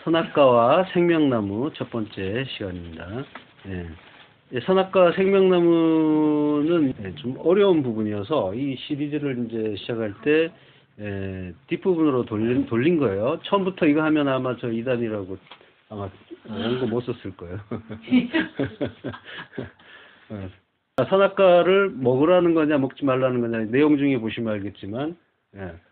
선악과와 생명나무 첫 번째 시간입니다. 선악과 생명나무는 좀 어려운 부분이어서 이 시리즈를 이제 시작할 때 뒷부분으로 돌린 거예요. 처음부터 이거 하면 아마 저 2단이라고 아마 원고 못 썼을 거예요. 선악과를 먹으라는 거냐 먹지 말라는 거냐 내용 중에 보시면 알겠지만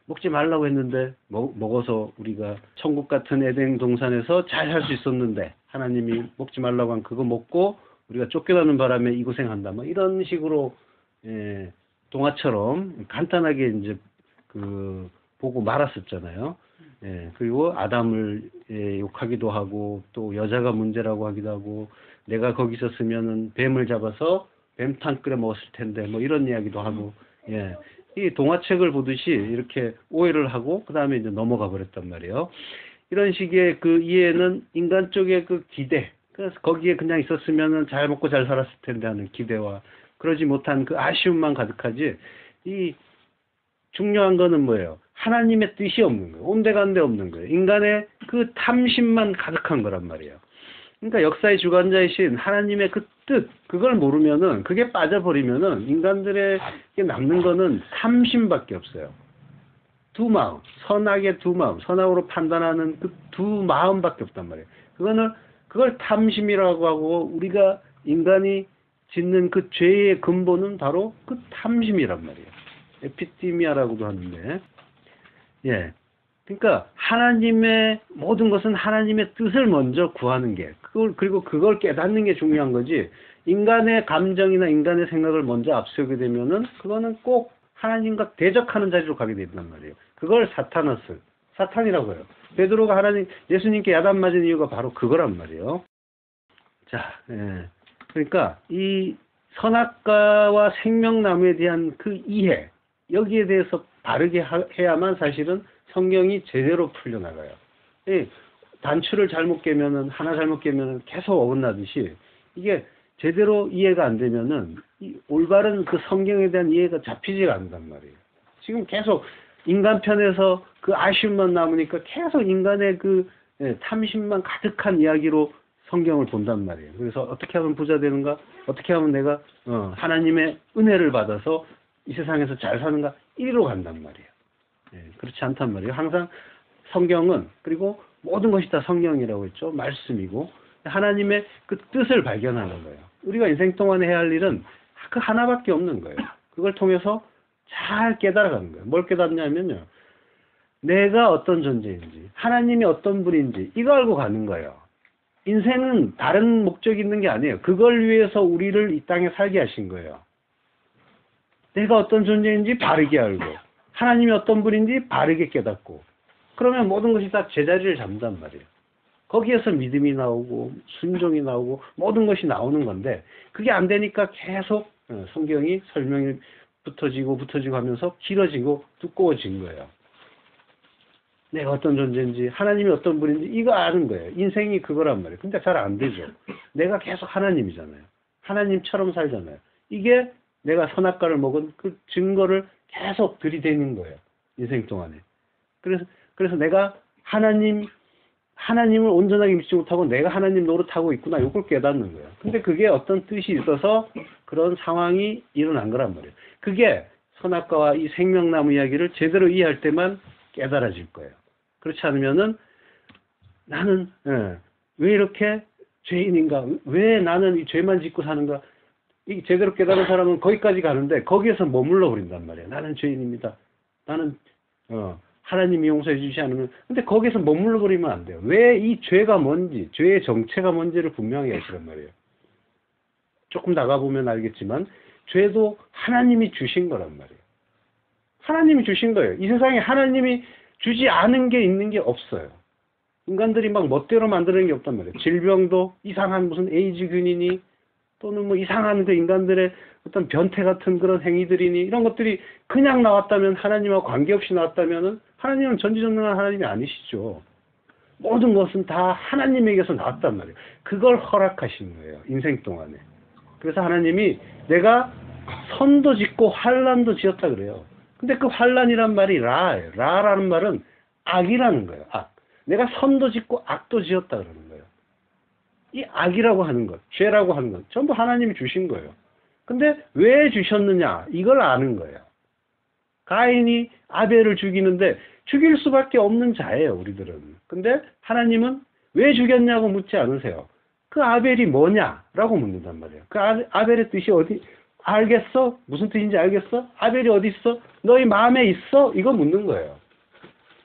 먹지 말라고 했는데 먹어서 우리가 천국 같은 에덴 동산에서 잘 살 수 있었는데 하나님이 먹지 말라고 한 그거 먹고 우리가 쫓겨나는 바람에 이 고생한다. 뭐 이런 식으로 동화처럼 간단하게 이제 보고 말았었잖아요. 그리고 아담을 욕하기도 하고 또 여자가 문제라고 하기도 하고 내가 거기 있었으면은 뱀을 잡아서 뱀탕 끓여 먹었을 텐데 뭐 이런 이야기도 하고 이 동화책을 보듯이 이렇게 오해를 하고 그 다음에 이제 넘어가 버렸단 말이에요. 이런 식의 그 이해는 인간 쪽의 그 기대, 그래서 거기에 그냥 있었으면은 잘 먹고 잘 살았을 텐데 하는 기대와 그러지 못한 그 아쉬움만 가득하지, 이 중요한 거는 뭐예요? 하나님의 뜻이 없는 거예요. 온데간데 없는 거예요. 인간의 그 탐심만 가득한 거란 말이에요. 그러니까 역사의 주관자이신 하나님의 그 뜻, 그걸 모르면은, 그게 빠져버리면은 인간들에게 남는 거는 탐심밖에 없어요. 두 마음, 선악의 두 마음, 선악으로 판단하는 그 두 마음밖에 없단 말이에요. 그걸 탐심이라고 하고, 우리가 인간이 짓는 그 죄의 근본은 바로 그 탐심이란 말이에요. 에피티미아라고도 하는데, 그러니까 하나님의 모든 것은 하나님의 뜻을 먼저 구하는 게, 그리고 그걸 깨닫는 게 중요한 거지, 인간의 감정이나 인간의 생각을 먼저 앞세우게 되면은 그거는 꼭 하나님과 대적하는 자리로 가게 된단 말이에요. 그걸 사탄이라고 해요. 베드로가 예수님께 야단 맞은 이유가 바로 그거란 말이에요. 자, 그러니까 이 선악과와 생명나무에 대한 그 이해, 여기에 대해서 바르게 해야만 사실은 성경이 제대로 풀려나가요. 단추를 잘못 깨면은, 하나 잘못 깨면은 계속 어긋나듯이, 이게 제대로 이해가 안 되면은, 이 올바른 그 성경에 대한 이해가 잡히지가 않는단 말이에요. 지금 계속 인간 편에서 그 아쉬움만 남으니까 계속 인간의 그 탐심만 가득한 이야기로 성경을 본단 말이에요. 그래서 어떻게 하면 부자 되는가? 어떻게 하면 내가 하나님의 은혜를 받아서 이 세상에서 잘 사는가? 이리로 간단 말이에요. 그렇지 않단 말이에요. 항상 성경은, 그리고 모든 것이 다 성경이라고 했죠. 말씀이고 하나님의 그 뜻을 발견하는 거예요. 우리가 인생 동안에 해야 할 일은 그 하나밖에 없는 거예요. 그걸 통해서 잘 깨달아가는 거예요. 뭘 깨닫냐면요, 내가 어떤 존재인지, 하나님이 어떤 분인지, 이거 알고 가는 거예요. 인생은 다른 목적이 있는 게 아니에요. 그걸 위해서 우리를 이 땅에 살게 하신 거예요. 내가 어떤 존재인지 바르게 알고, 하나님이 어떤 분인지 바르게 깨닫고, 그러면 모든 것이 다 제자리를 잡는단 말이에요. 거기에서 믿음이 나오고 순종이 나오고 모든 것이 나오는 건데, 그게 안 되니까 계속 성경이 설명이 붙어지고 하면서 길어지고 두꺼워진 거예요. 내가 어떤 존재인지, 하나님이 어떤 분인지 이거 아는 거예요. 인생이 그거란 말이에요. 근데 잘 안 되죠. 내가 계속 하나님이잖아요. 하나님처럼 살잖아요. 이게 내가 선악과를 먹은 그 증거를 계속 들이대는 거예요. 인생 동안에. 그래서 내가 하나님을 온전하게 믿지 못하고 내가 하나님 노릇하고 있구나, 이걸 깨닫는 거예요. 근데 그게 어떤 뜻이 있어서 그런 상황이 일어난 거란 말이에요. 그게 선악과와 이 생명나무 이야기를 제대로 이해할 때만 깨달아질 거예요. 그렇지 않으면은 나는 왜 이렇게 죄인인가? 왜 나는 이 죄만 짓고 사는가? 이 제대로 깨달은 사람은 거기까지 가는데 거기에서 머물러 버린단 말이에요. 나는 죄인입니다. 나는 하나님이 용서해 주지 않으면, 근데 거기서 머물러 버리면 안 돼요. 왜 이 죄가 뭔지, 죄의 정체가 뭔지를 분명히 하시란 말이에요. 조금 나가보면 알겠지만 죄도 하나님이 주신 거란 말이에요. 하나님이 주신 거예요. 이 세상에 하나님이 주지 않은 게 있는 게 없어요. 인간들이 막 멋대로 만드는 게 없단 말이에요. 질병도 이상한 무슨 에이즈균이니, 또는 뭐 이상한 그 인간들의 어떤 변태 같은 그런 행위들이니, 이런 것들이 그냥 나왔다면, 하나님하고 관계없이 나왔다면은, 하나님은 전지전능한 하나님이 아니시죠. 모든 것은 다 하나님에게서 나왔단 말이에요. 그걸 허락하신 거예요. 인생 동안에. 그래서 하나님이 내가 선도 짓고 환난도 지었다 그래요. 근데 그 환난이란 말이 라예요. 라라는 말은 악이라는 거예요. 악. 내가 선도 짓고 악도 지었다 그러는 거예요. 이 악이라고 하는 것, 죄라고 하는 것 전부 하나님이 주신 거예요. 근데 왜 주셨느냐? 이걸 아는 거예요. 가인이 아벨을 죽이는데 죽일 수밖에 없는 자예요, 우리들은. 근데 하나님은 왜 죽였냐고 묻지 않으세요. 그 아벨이 뭐냐라고 묻는단 말이에요. 그 아벨의 뜻이 어디 알겠어? 무슨 뜻인지 알겠어? 아벨이 어디 있어? 너희 마음에 있어? 이거 묻는 거예요.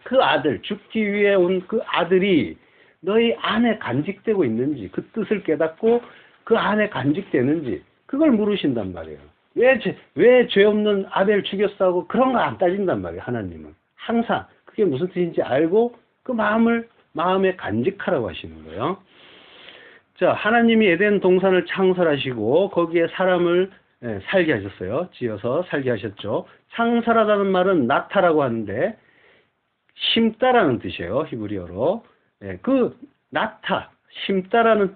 그 아들, 죽기 위해 온 그 아들이 너희 안에 간직되고 있는지, 그 뜻을 깨닫고 그 안에 간직되는지 그걸 물으신단 말이에요. 왜 죄 없는 아벨 죽였어 하고 그런 거 안 따진단 말이에요, 하나님은. 항상 그게 무슨 뜻인지 알고 그 마음에 간직하라고 하시는 거예요. 자, 하나님이 에덴 동산을 창설하시고 거기에 사람을 살게 하셨어요. 지어서 살게 하셨죠. 창설하다는 말은 나타라고 하는데 심다라는 뜻이에요. 히브리어로. 그 나타, 심다라는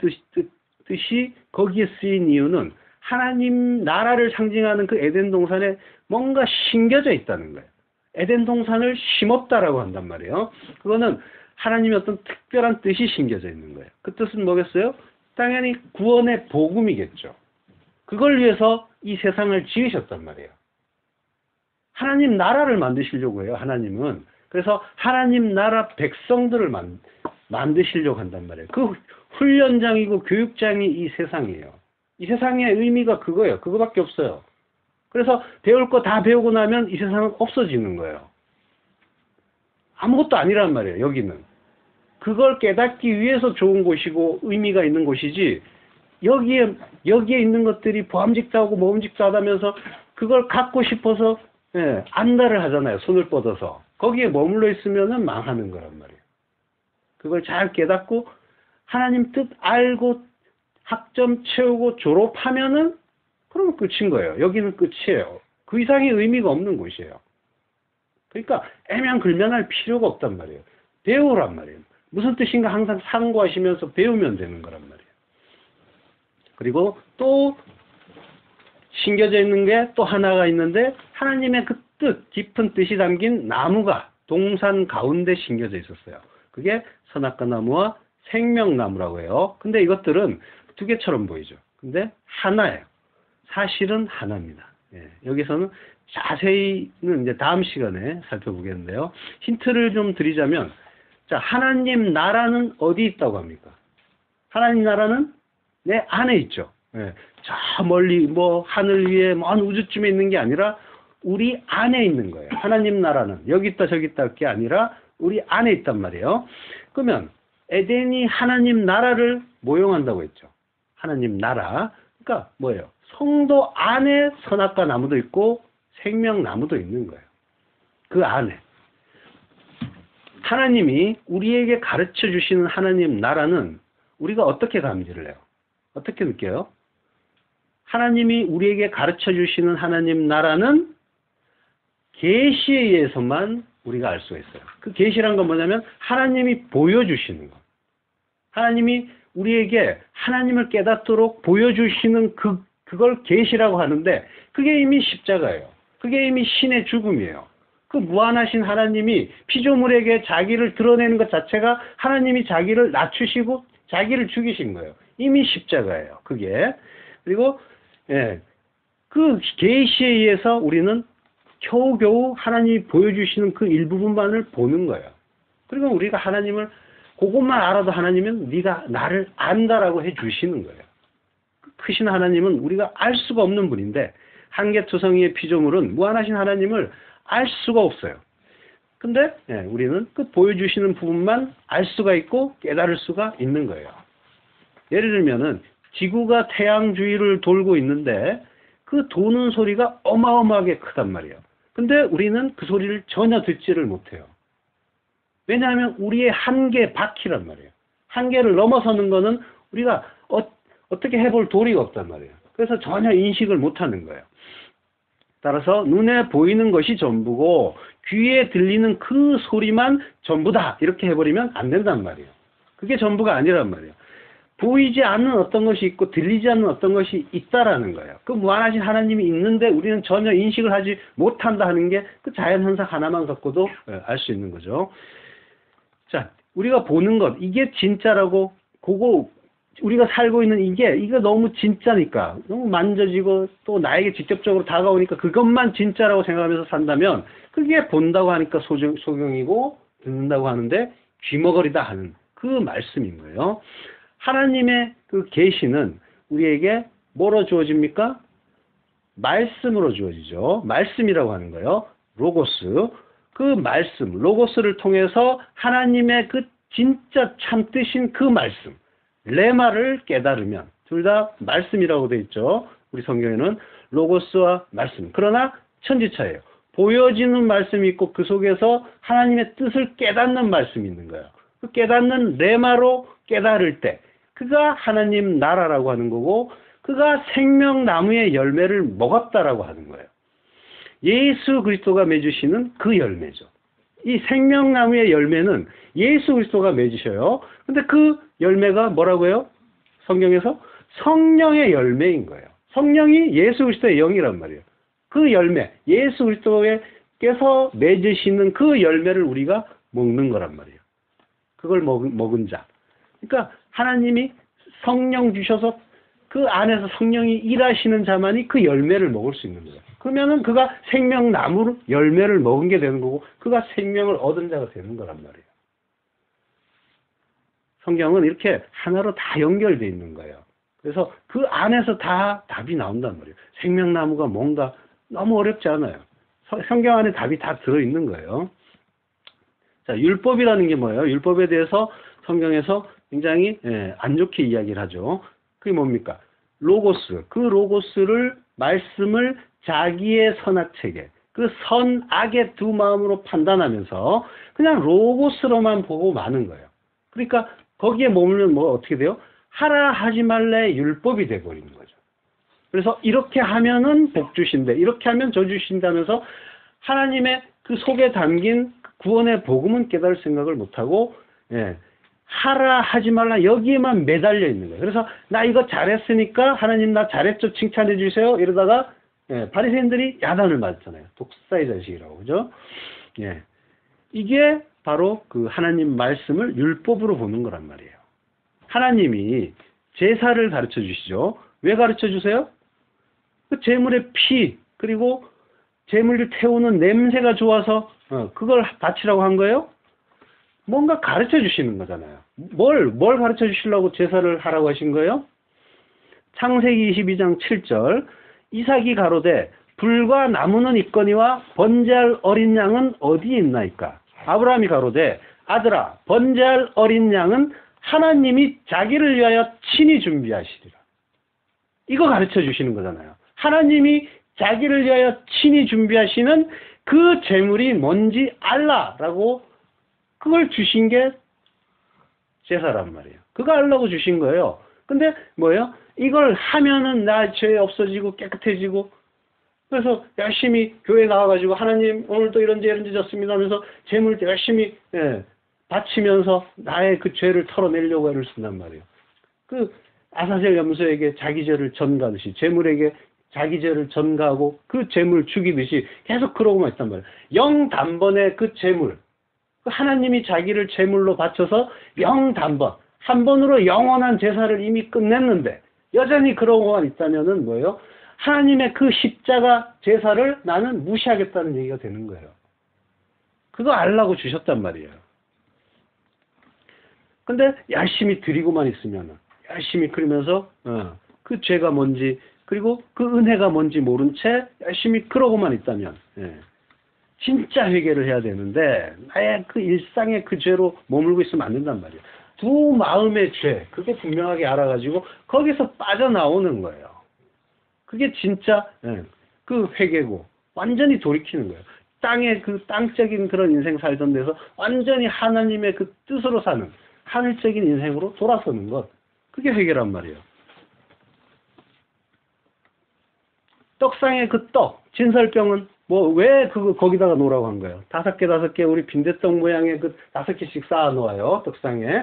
뜻이 거기에 쓰인 이유는 하나님 나라를 상징하는 그 에덴 동산에 뭔가 심겨져 있다는 거예요. 에덴 동산을 심었다라고 한단 말이에요. 그거는 하나님의 어떤 특별한 뜻이 심겨져 있는 거예요. 그 뜻은 뭐겠어요? 당연히 구원의 복음이겠죠. 그걸 위해서 이 세상을 지으셨단 말이에요. 하나님 나라를 만드시려고 해요, 하나님은. 그래서 하나님 나라 백성들을 만드시려고 한단 말이에요. 그 훈련장이고 교육장이 이 세상이에요. 이 세상의 의미가 그거예요. 그거밖에 없어요. 그래서 배울 거 다 배우고 나면 이 세상은 없어지는 거예요. 아무것도 아니란 말이에요, 여기는. 그걸 깨닫기 위해서 좋은 곳이고 의미가 있는 곳이지, 여기에 있는 것들이 보암직도 하고 모험직도 하다면서 그걸 갖고 싶어서 안달을 하잖아요, 손을 뻗어서. 거기에 머물러 있으면은 망하는 거란 말이에요. 그걸 잘 깨닫고 하나님 뜻 알고 학점 채우고 졸업하면은 그러면 끝인 거예요. 여기는 끝이에요. 그 이상의 의미가 없는 곳이에요. 그러니까 애명글면할 필요가 없단 말이에요. 배우란 말이에요. 무슨 뜻인가 항상 상고하시면서 배우면 되는 거란 말이에요. 그리고 또 심겨져 있는 게 또 하나가 있는데 하나님의 그 뜻, 깊은 뜻이 담긴 나무가 동산 가운데 심겨져 있었어요. 그게 선악과 나무와 생명나무라고 해요. 근데 이것들은 두 개처럼 보이죠. 근데 하나예요. 사실은 하나입니다. 여기서는 자세히는 이제 다음 시간에 살펴보겠는데요. 힌트를 좀 드리자면, 자, 하나님 나라는 어디 있다고 합니까? 하나님 나라는 내 안에 있죠. 저 멀리 뭐 하늘 위에 먼 우주쯤에 있는 게 아니라 우리 안에 있는 거예요. 하나님 나라는 여기 있다 저기 있다 할 게 아니라 우리 안에 있단 말이에요. 그러면 에덴이 하나님 나라를 모형한다고 했죠. 하나님 나라. 그러니까 뭐예요? 성도 안에 선악과 나무도 있고 생명나무도 있는 거예요. 그 안에. 하나님이 우리에게 가르쳐 주시는 하나님 나라는 우리가 어떻게 감지를 해요? 어떻게 느껴요? 하나님이 우리에게 가르쳐 주시는 하나님 나라는 계시에 의해서만 우리가 알 수가 있어요. 그 계시란 건 뭐냐면 하나님이 보여주시는 것. 하나님이 우리에게 하나님을 깨닫도록 보여주시는 그걸 계시라고 하는데 그게 이미 십자가예요. 그게 이미 신의 죽음이에요. 그 무한하신 하나님이 피조물에게 자기를 드러내는 것 자체가 하나님이 자기를 낮추시고 자기를 죽이신 거예요. 이미 십자가예요. 그게. 그리고 그 계시에 의해서 우리는 겨우겨우 하나님이 보여주시는 그 일부분만을 보는 거예요. 그리고 우리가 하나님을 그것만 알아도 하나님은 네가 나를 안다라고 해주시는 거예요. 크신 하나님은 우리가 알 수가 없는 분인데 한계투성이의 피조물은 무한하신 하나님을 알 수가 없어요. 근데 우리는 그 보여주시는 부분만 알 수가 있고 깨달을 수가 있는 거예요. 예를 들면은 지구가 태양 주위를 돌고 있는데 그 도는 소리가 어마어마하게 크단 말이에요. 근데 우리는 그 소리를 전혀 듣지를 못해요. 왜냐하면 우리의 한계 바퀴란 말이에요. 한계를 넘어서는 거는 우리가 어떻게 해볼 도리가 없단 말이에요. 그래서 전혀 인식을 못하는 거예요. 따라서 눈에 보이는 것이 전부고 귀에 들리는 그 소리만 전부다. 이렇게 해버리면 안 된단 말이에요. 그게 전부가 아니란 말이에요. 보이지 않는 어떤 것이 있고 들리지 않는 어떤 것이 있다라는 거예요. 그 무한하신 하나님이 있는데 우리는 전혀 인식을 하지 못한다 하는 게 그 자연현상 하나만 갖고도 알 수 있는 거죠. 자, 우리가 보는 것, 이게 진짜라고, 그거, 우리가 살고 있는 이게 너무 진짜니까, 너무 만져지고 또 나에게 직접적으로 다가오니까 그것만 진짜라고 생각하면서 산다면, 그게 본다고 하니까 소경이고, 듣는다고 하는데, 쥐머거리다 하는 그 말씀인 거예요. 하나님의 그 계시는 우리에게 뭐로 주어집니까? 말씀으로 주어지죠. 말씀이라고 하는 거예요. 로고스. 그 말씀, 로고스를 통해서 하나님의 그 진짜 참뜻인 그 말씀, 레마를 깨달으면, 둘 다 말씀이라고 되어 있죠. 우리 성경에는 로고스와 말씀. 그러나 천지차예요. 보여지는 말씀이 있고 그 속에서 하나님의 뜻을 깨닫는 말씀이 있는 거예요. 그 깨닫는 레마로 깨달을 때 그가 하나님 나라라고 하는 거고 그가 생명나무의 열매를 먹었다라고 하는 거예요. 예수 그리스도가 맺으시는 그 열매죠. 이 생명나무의 열매는 예수 그리스도가 맺으셔요. 근데 그 열매가 뭐라고요? 성경에서 성령의 열매인 거예요. 성령이 예수 그리스도의 영이란 말이에요. 그 열매, 예수 그리스도께서 맺으시는 그 열매를 우리가 먹는 거란 말이에요. 그걸 먹은 자. 그러니까 하나님이 성령 주셔서 그 안에서 성령이 일하시는 자만이 그 열매를 먹을 수 있는 거예요. 그러면은 그가 생명나무 열매를 먹은 게 되는 거고 그가 생명을 얻은 자가 되는 거란 말이에요. 성경은 이렇게 하나로 다 연결되어 있는 거예요. 그래서 그 안에서 다 답이 나온단 말이에요. 생명나무가 뭔가 너무 어렵지 않아요. 성경 안에 답이 다 들어있는 거예요. 자, 율법이라는 게 뭐예요? 율법에 대해서 성경에서 굉장히 안 좋게 이야기를 하죠. 그게 뭡니까? 로고스. 그 로고스를, 말씀을 자기의 선악체계, 그 선악의 두 마음으로 판단하면서 그냥 로고스로만 보고 마는 거예요. 그러니까 거기에 머물면 뭐 어떻게 돼요? 하라 하지 말래 율법이 돼버리는 거죠. 그래서 이렇게 하면은 복 주신대, 이렇게 하면 저 주신다면서 하나님의 그 속에 담긴 구원의 복음은 깨달을 생각을 못하고 하라 하지 말라 여기에만 매달려 있는 거예요. 그래서 나 이거 잘했으니까 하나님 나 잘했죠 칭찬해 주세요 이러다가 바리새인들이 야단을 맞잖아요. 독사의 자식이라고 그죠? 이게 바로 그 하나님 말씀을 율법으로 보는 거란 말이에요. 하나님이 제사를 가르쳐 주시죠. 왜 가르쳐 주세요? 그 제물의 피 그리고 제물을 태우는 냄새가 좋아서 그걸 바치라고 한 거예요? 뭔가 가르쳐 주시는 거잖아요. 뭘 가르쳐 주시려고 제사를 하라고 하신 거예요? 창세기 22장 7절 이삭이 가로되 불과 나무는 있거니와 번제할 어린 양은 어디에 있나이까? 아브라함이 가로되 아들아 번제할 어린 양은 하나님이 자기를 위하여 친히 준비하시리라. 이거 가르쳐 주시는 거잖아요. 하나님이 자기를 위하여 친히 준비하시는 그 제물이 뭔지 알라라고 그걸 주신 게 제사란 말이에요. 그거 알라고 주신 거예요. 근데 뭐예요? 이걸 하면은 나 죄 없어지고 깨끗해지고 그래서 열심히 교회 나와가지고 하나님 오늘도 이런 죄 졌습니다 하면서 제물 열심히 바치면서 나의 그 죄를 털어내려고 애를 쓴단 말이에요. 그 아사셀 염소에게 자기 죄를 전가하듯이 제물에게 자기 죄를 전가하고 그 제물 죽이듯이 계속 그러고만 있단 말이에요. 영단번에 그 제물 하나님이 자기를 제물로 바쳐서 영단번 한 번으로 영원한 제사를 이미 끝냈는데 여전히 그러고만 있다면은 뭐예요? 하나님의 그 십자가 제사를 나는 무시하겠다는 얘기가 되는 거예요. 그거 알라고 주셨단 말이에요. 근데 열심히 드리고만 있으면 열심히 그러면서 그 죄가 뭔지 그리고 그 은혜가 뭔지 모른 채 열심히 그러고만 있다면 진짜 회개를 해야 되는데 나의 그 일상의 그 죄로 머물고 있으면 안 된단 말이에요. 두 마음의 죄 그게 분명하게 알아가지고 거기서 빠져나오는 거예요. 그게 진짜 그 회개고 완전히 돌이키는 거예요. 땅의 그 땅적인 그런 인생 살던 데서 완전히 하나님의 그 뜻으로 사는 하늘적인 인생으로 돌아서는 것 그게 회개란 말이에요. 떡상의 그 떡, 진설병은 뭐 왜 거기다가 놓으라고 한 거예요? 5개 우리 빈대떡 모양의 그 5개씩 쌓아 놓아요. 떡상에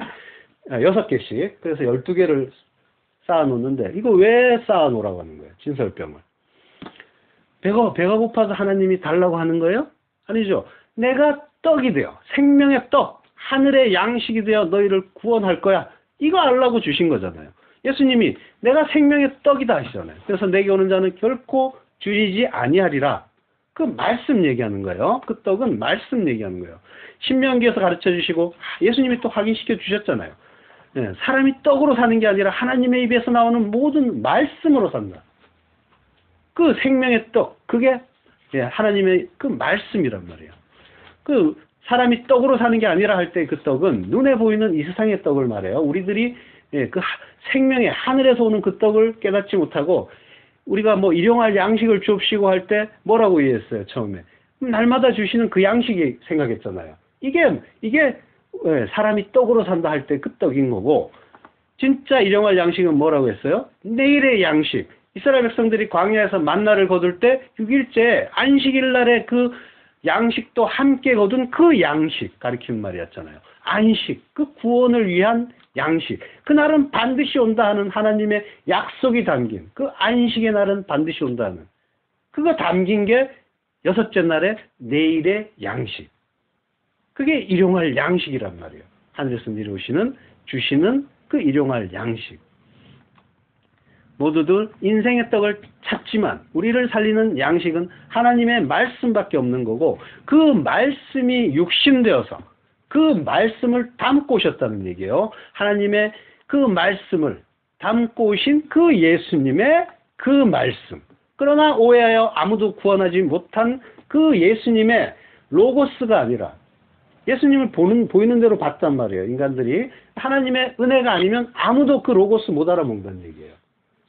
6개씩. 그래서 12개를 쌓아 놓는데 이거 왜 쌓아 놓으라고 하는 거예요? 진설병을. 배가 고파서 하나님이 달라고 하는 거예요? 아니죠. 내가 떡이 되어 생명의 떡, 하늘의 양식이 되어 너희를 구원할 거야. 이거 알라고 주신 거잖아요. 예수님이 내가 생명의 떡이다 하시잖아요. 그래서 내게 오는 자는 결코 줄이지 아니하리라. 그 말씀 얘기하는 거예요. 그 떡은 말씀 얘기하는 거예요. 신명기에서 가르쳐 주시고 예수님이 또 확인시켜 주셨잖아요. 네, 사람이 떡으로 사는 게 아니라 하나님의 입에서 나오는 모든 말씀으로 산다. 그 생명의 떡, 그게 하나님의 그 말씀이란 말이에요. 그 사람이 떡으로 사는 게 아니라 할 때 그 떡은 눈에 보이는 이 세상의 떡을 말해요. 우리들이 그 생명의 하늘에서 오는 그 떡을 깨닫지 못하고 우리가 뭐 일용할 양식을 줍시고 할 때 뭐라고 이해했어요, 처음에? 날마다 주시는 그 양식이 생각했잖아요. 이게 사람이 떡으로 산다 할 때 그 떡인 거고, 진짜 일용할 양식은 뭐라고 했어요? 내일의 양식. 이스라엘 백성들이 광야에서 만나를 거둘 때 6일째 안식일 날에 그 양식도 함께 거둔 그 양식 가리키는 말이었잖아요. 안식, 그 구원을 위한 양식. 그날은 반드시 온다 하는 하나님의 약속이 담긴 그 안식의 날은 반드시 온다 하는 그거 담긴 게 6째 날에 내일의 양식. 그게 일용할 양식이란 말이에요. 하늘에서 내려오시는 주시는 그 일용할 양식. 모두들 인생의 떡을 찾지만 우리를 살리는 양식은 하나님의 말씀밖에 없는 거고, 그 말씀이 육신되어서 그 말씀을 담고 오셨다는 얘기예요. 하나님의 그 말씀을 담고 오신 그 예수님의 그 말씀. 그러나 오해하여 아무도 구원하지 못한 그 예수님의 로고스가 아니라 예수님을 보이는 대로 봤단 말이에요. 인간들이. 하나님의 은혜가 아니면 아무도 그 로고스 못 알아먹는다는 얘기예요.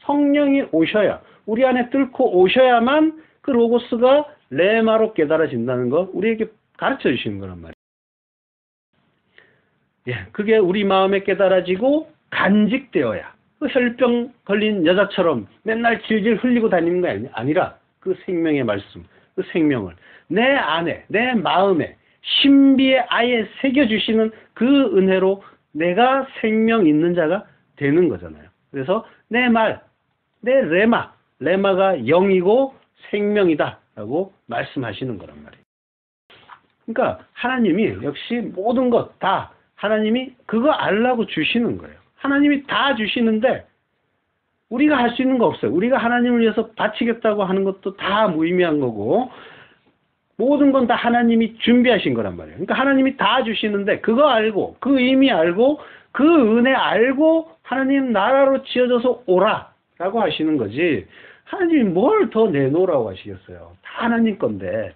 성령이 오셔야, 우리 안에 뚫고 오셔야만 그 로고스가 레마로 깨달아진다는 거 우리에게 가르쳐 주시는 거란 말이에요. 그게 우리 마음에 깨달아지고 간직되어야, 그 혈병 걸린 여자처럼 맨날 질질 흘리고 다니는 거 아니라 그 생명의 말씀, 그 생명을 내 안에, 내 마음에 신비에 아예 새겨주시는 그 은혜로 내가 생명 있는 자가 되는 거잖아요. 그래서 내 말, 내 레마가 영이고 생명이다 라고 말씀하시는 거란 말이에요. 그러니까 하나님이 역시 모든 것 다 하나님이 그거 알라고 주시는 거예요. 하나님이 다 주시는데 우리가 할 수 있는 거 없어요. 우리가 하나님을 위해서 바치겠다고 하는 것도 다 무의미한 거고, 모든 건 다 하나님이 준비하신 거란 말이에요. 그러니까 하나님이 다 주시는데 그거 알고, 그 의미 알고, 그 은혜 알고 하나님 나라로 지어져서 오라 라고 하시는 거지, 하나님이 뭘 더 내놓으라고 하시겠어요. 다 하나님 건데.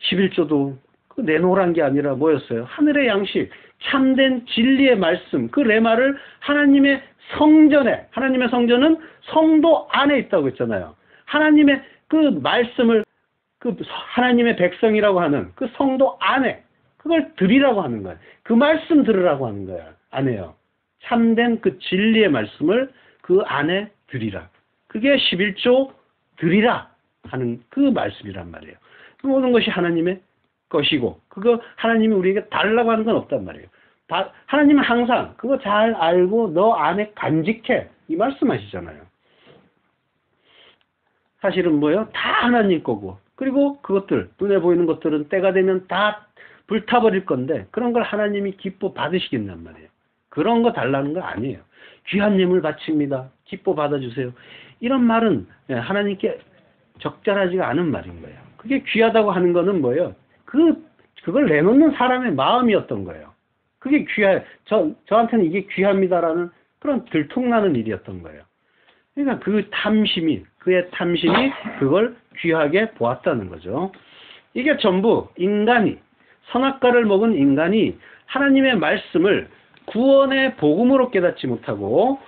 11조도 그 내놓으란 게 아니라 뭐였어요? 하늘의 양식, 참된 진리의 말씀, 그 레마를 하나님의 성전에, 하나님의 성전은 성도 안에 있다고 했잖아요. 하나님의 그 말씀을 그 하나님의 백성이라고 하는 그 성도 안에 그걸 드리라고 하는 거예요. 그 말씀 들으라고 하는 거예요. 안 해요. 참된 그 진리의 말씀을 그 안에 드리라. 그게 11조 드리라 하는 그 말씀이란 말이에요. 그 모든 것이 하나님의 것이고, 그거 하나님이 우리에게 달라고 하는 건 없단 말이에요. 하나님은 항상 그거 잘 알고 너 안에 간직해, 이 말씀하시잖아요. 사실은 뭐예요? 다 하나님 거고, 그리고 그것들 눈에 보이는 것들은 때가 되면 다 불타버릴 건데 그런 걸 하나님이 기뻐 받으시겠단 말이에요. 그런 거 달라는 거 아니에요. 귀한 예물 바칩니다. 기뻐 받아주세요. 이런 말은 하나님께 적절하지가 않은 말인 거예요. 그게 귀하다고 하는 거는 뭐예요? 그걸 내놓는 사람의 마음이었던 거예요. 그게 저한테는 이게 귀합니다라는 그런 들통나는 일이었던 거예요. 그러니까 그의 탐심이 그걸 귀하게 보았다는 거죠. 이게 전부 인간이, 선악과를 먹은 인간이 하나님의 말씀을 구원의 복음으로 깨닫지 못하고,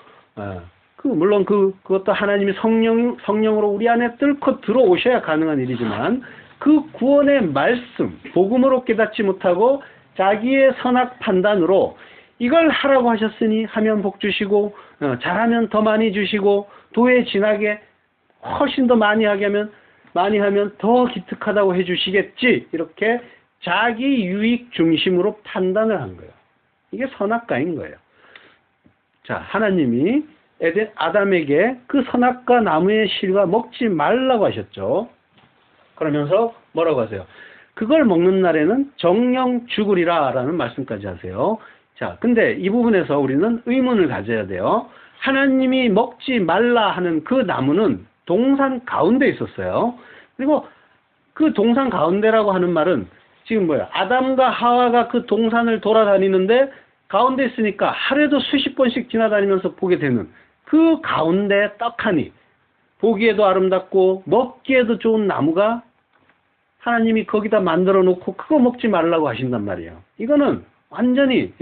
물론 그것도 하나님의 성령으로 우리 안에 뚫고 들어오셔야 가능한 일이지만, 그 구원의 말씀, 복음으로 깨닫지 못하고 자기의 선악 판단으로 이걸 하라고 하셨으니 하면 복 주시고, 잘하면 더 많이 주시고, 도에 지나게 훨씬 더 많이 하면 더 기특하다고 해주시겠지. 이렇게 자기 유익 중심으로 판단을 한 거예요. 이게 선악과인 거예요. 자, 하나님이 아담에게 그 선악과 나무의 실과 먹지 말라고 하셨죠. 그러면서 뭐라고 하세요? 그걸 먹는 날에는 정령 죽으리라 라는 말씀까지 하세요. 자, 근데 이 부분에서 우리는 의문을 가져야 돼요. 하나님이 먹지 말라 하는 그 나무는 동산 가운데 있었어요. 그리고 그 동산 가운데라고 하는 말은 지금 뭐야? 아담과 하와가 그 동산을 돌아다니는데 가운데 있으니까 하루에도 수십 번씩 지나다니면서 보게 되는 그 가운데 떡하니 보기에도 아름답고 먹기에도 좋은 나무가 하나님이 거기다 만들어 놓고 그거 먹지 말라고 하신단 말이에요. 이거는 완전히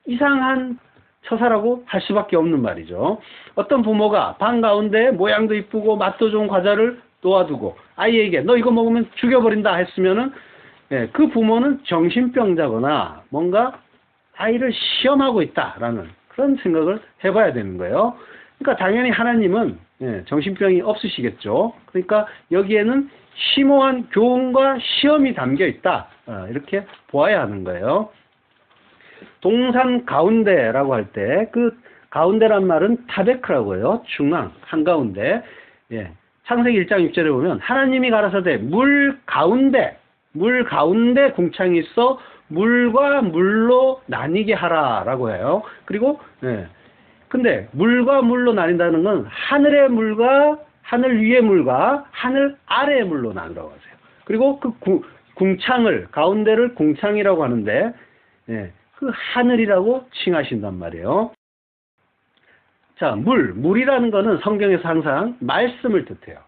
이상한 처사라고 할 수밖에 없는 말이죠. 어떤 부모가 방 가운데 모양도 이쁘고 맛도 좋은 과자를 놓아두고 아이에게 너 이거 먹으면 죽여버린다 했으면은 그 부모는 정신병자거나 뭔가 아이를 시험하고 있다라는 그런 생각을 해봐야 되는 거예요. 그러니까 당연히 하나님은 정신병이 없으시겠죠. 그러니까 여기에는 심오한 교훈과 시험이 담겨 있다. 이렇게 보아야 하는 거예요. 동산 가운데라고 할 때 그 가운데란 말은 타베크라고 해요. 중앙, 한가운데. 창세기 1장 6절에 보면 하나님이 가라사대 물 가운데 궁창이 있어 물과 물로 나뉘게 하라라고 해요. 그리고 근데 물과 물로 나뉜다는 건 하늘의 물과 하늘 위의 물과 하늘 아래의 물로 나누라고 하세요. 그리고 그 궁창을 가운데를 궁창이라고 하는데 그 하늘이라고 칭하신단 말이에요. 자, 물이라는 거는 성경에서 항상 말씀을 뜻해요.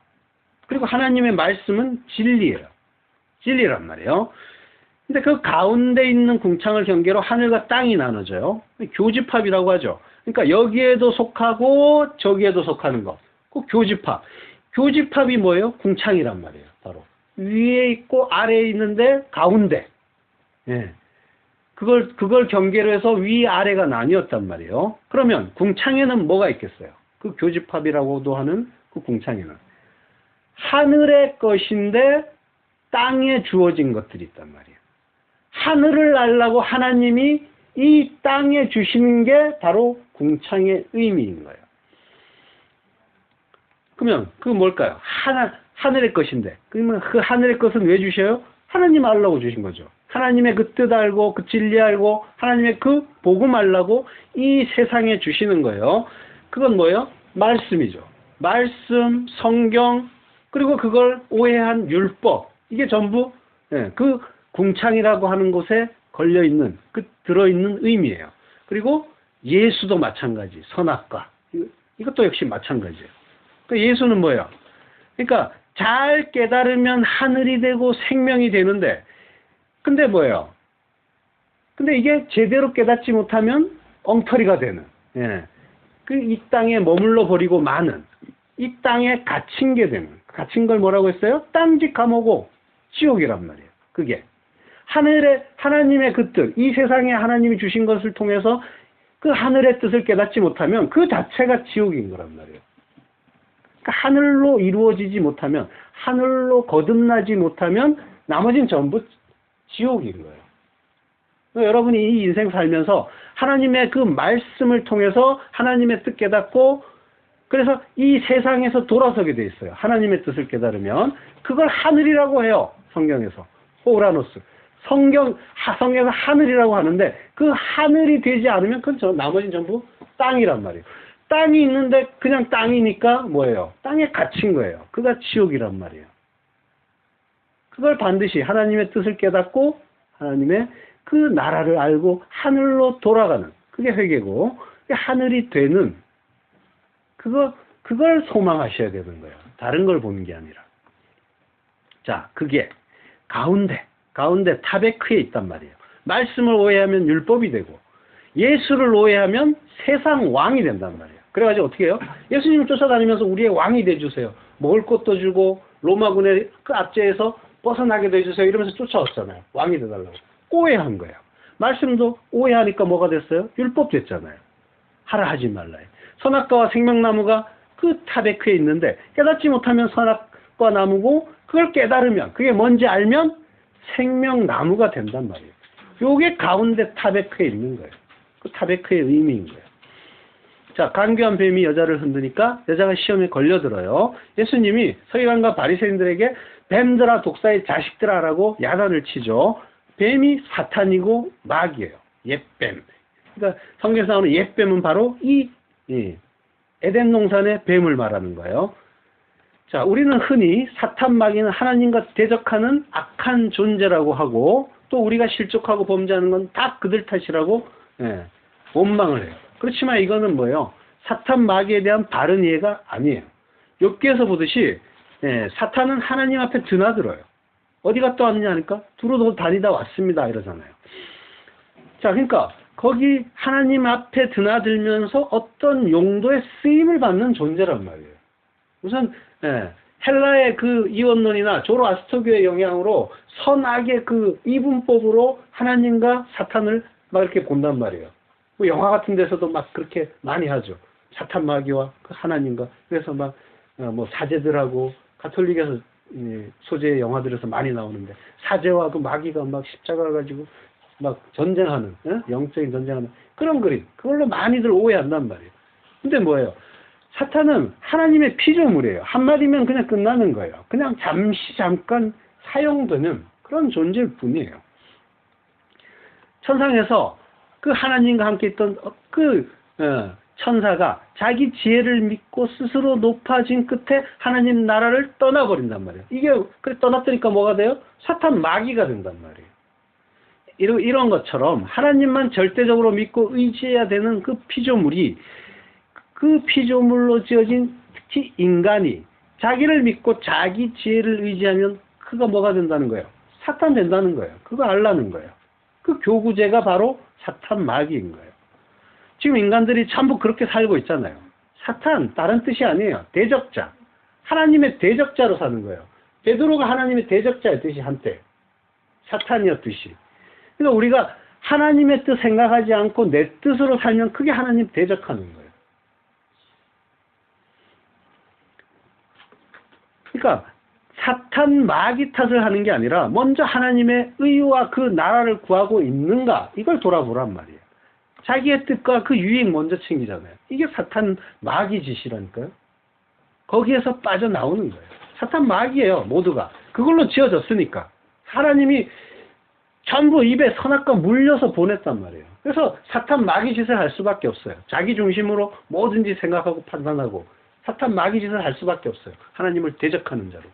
그리고 하나님의 말씀은 진리예요. 진리란 말이에요. 근데 그 가운데 있는 궁창을 경계로 하늘과 땅이 나눠져요. 교집합이라고 하죠. 그러니까 여기에도 속하고 저기에도 속하는 것. 그 교집합. 교집합이 뭐예요? 궁창이란 말이에요. 바로. 위에 있고 아래에 있는데 가운데. 그걸 경계로 해서 위 아래가 나뉘었단 말이에요. 그러면 궁창에는 뭐가 있겠어요? 그 교집합이라고도 하는 그 궁창에는 하늘의 것인데 땅에 주어진 것들이 있단 말이에요. 하늘을 알라고 하나님이 이 땅에 주시는 게 바로 궁창의 의미인 거예요. 그러면 그거 뭘까요? 하늘의 것인데. 그러면 그 하늘의 것은 왜 주셔요? 하나님 알라고 주신 거죠. 하나님의 그 뜻 알고 그 진리 알고 하나님의 그 복음 알라고 이 세상에 주시는 거예요. 그건 뭐예요? 말씀이죠. 말씀, 성경, 그리고 그걸 오해한 율법. 이게 전부 그 궁창이라고 하는 곳에 걸려있는, 그 들어있는 의미예요. 그리고 예수도 마찬가지. 선악과. 이것도 역시 마찬가지예요. 그러니까 예수는 뭐예요? 그러니까 잘 깨달으면 하늘이 되고 생명이 되는데 근데 뭐예요? 근데 이게 제대로 깨닫지 못하면 엉터리가 되는. 이 땅에 머물러 버리고 마는. 이 땅에 갇힌 게 되는. 갇힌 걸 뭐라고 했어요? 딴짓 감옥고 지옥이란 말이에요. 그게. 하나님의 그 뜻, 이 세상에 하나님이 주신 것을 통해서 그 하늘의 뜻을 깨닫지 못하면 그 자체가 지옥인 거란 말이에요. 그러니까 하늘로 이루어지지 못하면, 하늘로 거듭나지 못하면 나머지는 전부 지옥인 거예요. 여러분이 이 인생 살면서 하나님의 그 말씀을 통해서 하나님의 뜻 깨닫고 그래서 이 세상에서 돌아서게 돼 있어요. 하나님의 뜻을 깨달으면 그걸 하늘이라고 해요. 성경에서. 호우라노스. 성경에서 하늘이라고 하는데 그 하늘이 되지 않으면 그건 나머지는 전부 땅이란 말이에요. 땅이 있는데 그냥 땅이니까 뭐예요? 땅에 갇힌 거예요. 그가 지옥이란 말이에요. 그걸 반드시 하나님의 뜻을 깨닫고 하나님의 그 나라를 알고 하늘로 돌아가는 그게 회개고 하늘이 되는 그걸 소망하셔야 되는 거예요. 다른 걸 보는 게 아니라. 자, 그게 가운데 타베크에 있단 말이에요. 말씀을 오해하면 율법이 되고 예수를 오해하면 세상 왕이 된단 말이에요. 그래가지고 어떻게 해요? 예수님을 쫓아다니면서 우리의 왕이 돼주세요. 먹을 것도 주고 로마군의 그 압제에서 벗어나게 돼주세요. 이러면서 쫓아왔잖아요. 왕이 돼달라고. 오해한 거예요. 말씀도 오해하니까 뭐가 됐어요? 율법 됐잖아요. 하라 하지 말라. 선악과와 생명나무가 그 타베크에 있는데 깨닫지 못하면 선악과 나무고 그걸 깨달으면 그게 뭔지 알면 생명나무가 된단 말이에요. 요게 가운데 타베크에 있는 거예요. 그 타베크의 의미인 거예요. 자, 간교한 뱀이 여자를 흔드니까 여자가 시험에 걸려들어요. 예수님이 서기관과 바리새인들에게 뱀들아 독사의 자식들아라고 야단을 치죠. 뱀이 사탄이고 마귀예요. 옛뱀. 그러니까 성경에서 나오는 옛뱀은 바로 이 에덴 동산의 뱀을 말하는 거예요. 자, 우리는 흔히 사탄 마귀는 하나님과 대적하는 악한 존재라고 하고 또 우리가 실족하고 범죄하는 건 다 그들 탓이라고 원망을 해요. 그렇지만 이거는 뭐예요? 사탄 마귀에 대한 바른 이해가 아니에요. 욥기에서 보듯이 사탄은 하나님 앞에 드나들어요. 어디 갔다 왔느냐 하니까 두루두루 다니다 왔습니다 이러잖아요. 자, 그러니까 거기 하나님 앞에 드나들면서 어떤 용도의 쓰임을 받는 존재란 말이에요. 우선 헬라의 그 이원론이나 조로아스터교의 영향으로 선악의 그 이분법으로 하나님과 사탄을 막 이렇게 본단 말이에요. 뭐 영화 같은 데서도 막 그렇게 많이 하죠. 사탄 마귀와 그 하나님과. 그래서 막 뭐 사제들하고 가톨릭에서 소재의 영화들에서 많이 나오는데 사제와 그 마귀가 막 십자가 가지고 막 전쟁하는 영적인 전쟁하는 그런 그림. 그걸로 많이들 오해한단 말이에요. 근데 뭐예요? 사탄은 하나님의 피조물이에요. 한마디면 그냥 끝나는 거예요. 그냥 잠깐 사용되는 그런 존재일 뿐이에요. 천상에서 그 하나님과 함께 있던 그 천사가 자기 지혜를 믿고 스스로 높아진 끝에 하나님 나라를 떠나버린단 말이에요. 이게 그래 떠났더니까 뭐가 돼요? 사탄 마귀가 된단 말이에요. 이런 것처럼 하나님만 절대적으로 믿고 의지해야 되는 그 피조물이 그 피조물로 지어진 특히 인간이 자기를 믿고 자기 지혜를 의지하면 그가 뭐가 된다는 거예요? 사탄 된다는 거예요. 그거 알라는 거예요. 그 교구제가 바로 사탄 마귀인 거예요. 지금 인간들이 전부 그렇게 살고 있잖아요. 사탄, 다른 뜻이 아니에요. 대적자. 하나님의 대적자로 사는 거예요. 베드로가 하나님의 대적자였듯이 한때. 사탄이었듯이. 그러니까 우리가 하나님의 뜻 생각하지 않고 내 뜻으로 살면 그게 하나님 대적하는 거예요. 그러니까 사탄 마귀 탓을 하는 게 아니라 먼저 하나님의 의와 그 나라를 구하고 있는가 이걸 돌아보란 말이에요. 자기의 뜻과 그 유익 먼저 챙기잖아요. 이게 사탄 마귀 짓이라니까요. 거기에서 빠져나오는 거예요. 사탄 마귀예요. 모두가. 그걸로 지어졌으니까. 하나님이 전부 입에 선악과 물려서 보냈단 말이에요. 그래서 사탄 마귀 짓을 할 수밖에 없어요. 자기 중심으로 뭐든지 생각하고 판단하고 사탄 마귀 짓을 할 수밖에 없어요. 하나님을 대적하는 자로.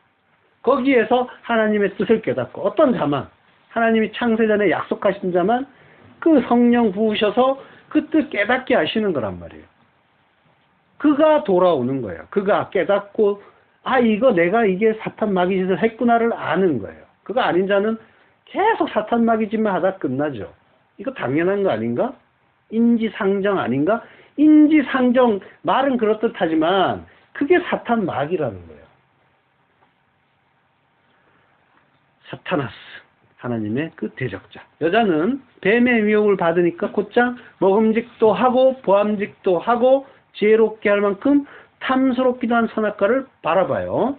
거기에서 하나님의 뜻을 깨닫고 어떤 자만 하나님이 창세전에 약속하신 자만 그 성령 부으셔서 그 뜻 깨닫게 하시는 거란 말이에요. 그가 돌아오는 거예요. 그가 깨닫고 이거 내가 이게 사탄 마귀 짓을 했구나를 아는 거예요. 그거 아닌 자는 계속 사탄 마귀 짓만 하다 끝나죠. 이거 당연한 거 아닌가? 인지상정 아닌가? 인지상정 말은 그렇듯하지만 그게 사탄 마귀라는 거예요. 사타나스 하나님의 그 대적자. 여자는 뱀의 미혹을 받으니까 곧장 먹음직도 하고 보암직도 하고 지혜롭게 할 만큼 탐스럽기도 한 선악과를 바라봐요.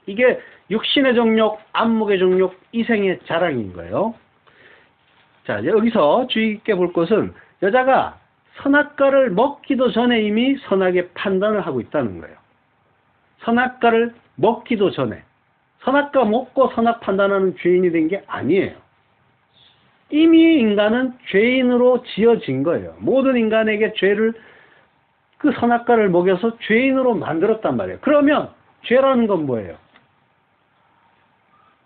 이게 육신의 정욕, 안목의 정욕, 이생의 자랑인 거예요. 자, 여기서 주의 깊게 볼 것은 여자가 선악과를 먹기도 전에 이미 선악의 판단을 하고 있다는 거예요. 선악과를 먹기도 전에. 선악과 먹고 선악 판단하는 죄인이 된 게 아니에요. 이미 인간은 죄인으로 지어진 거예요. 모든 인간에게 죄를 그 선악과를 먹여서 죄인으로 만들었단 말이에요. 그러면 죄라는 건 뭐예요?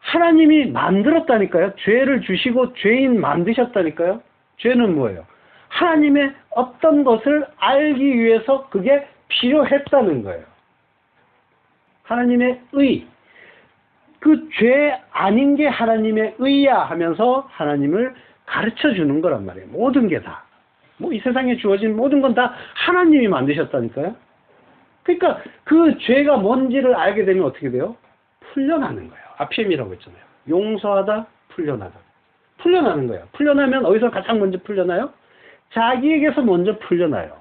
하나님이 만들었다니까요. 죄를 주시고 죄인 만드셨다니까요. 죄는 뭐예요? 하나님의 어떤 것을 알기 위해서 그게 필요했다는 거예요. 하나님의 의. 그 죄 아닌 게 하나님의 의야 하면서 하나님을 가르쳐 주는 거란 말이에요. 모든 게 다. 뭐 이 세상에 주어진 모든 건 다 하나님이 만드셨다니까요. 그러니까 그 죄가 뭔지를 알게 되면 어떻게 돼요? 풀려나는 거예요. RPM이라고 했잖아요. 용서하다, 풀려나다. 풀려나는 거예요. 풀려나면 어디서 가장 먼저 풀려나요? 자기에게서 먼저 풀려나요.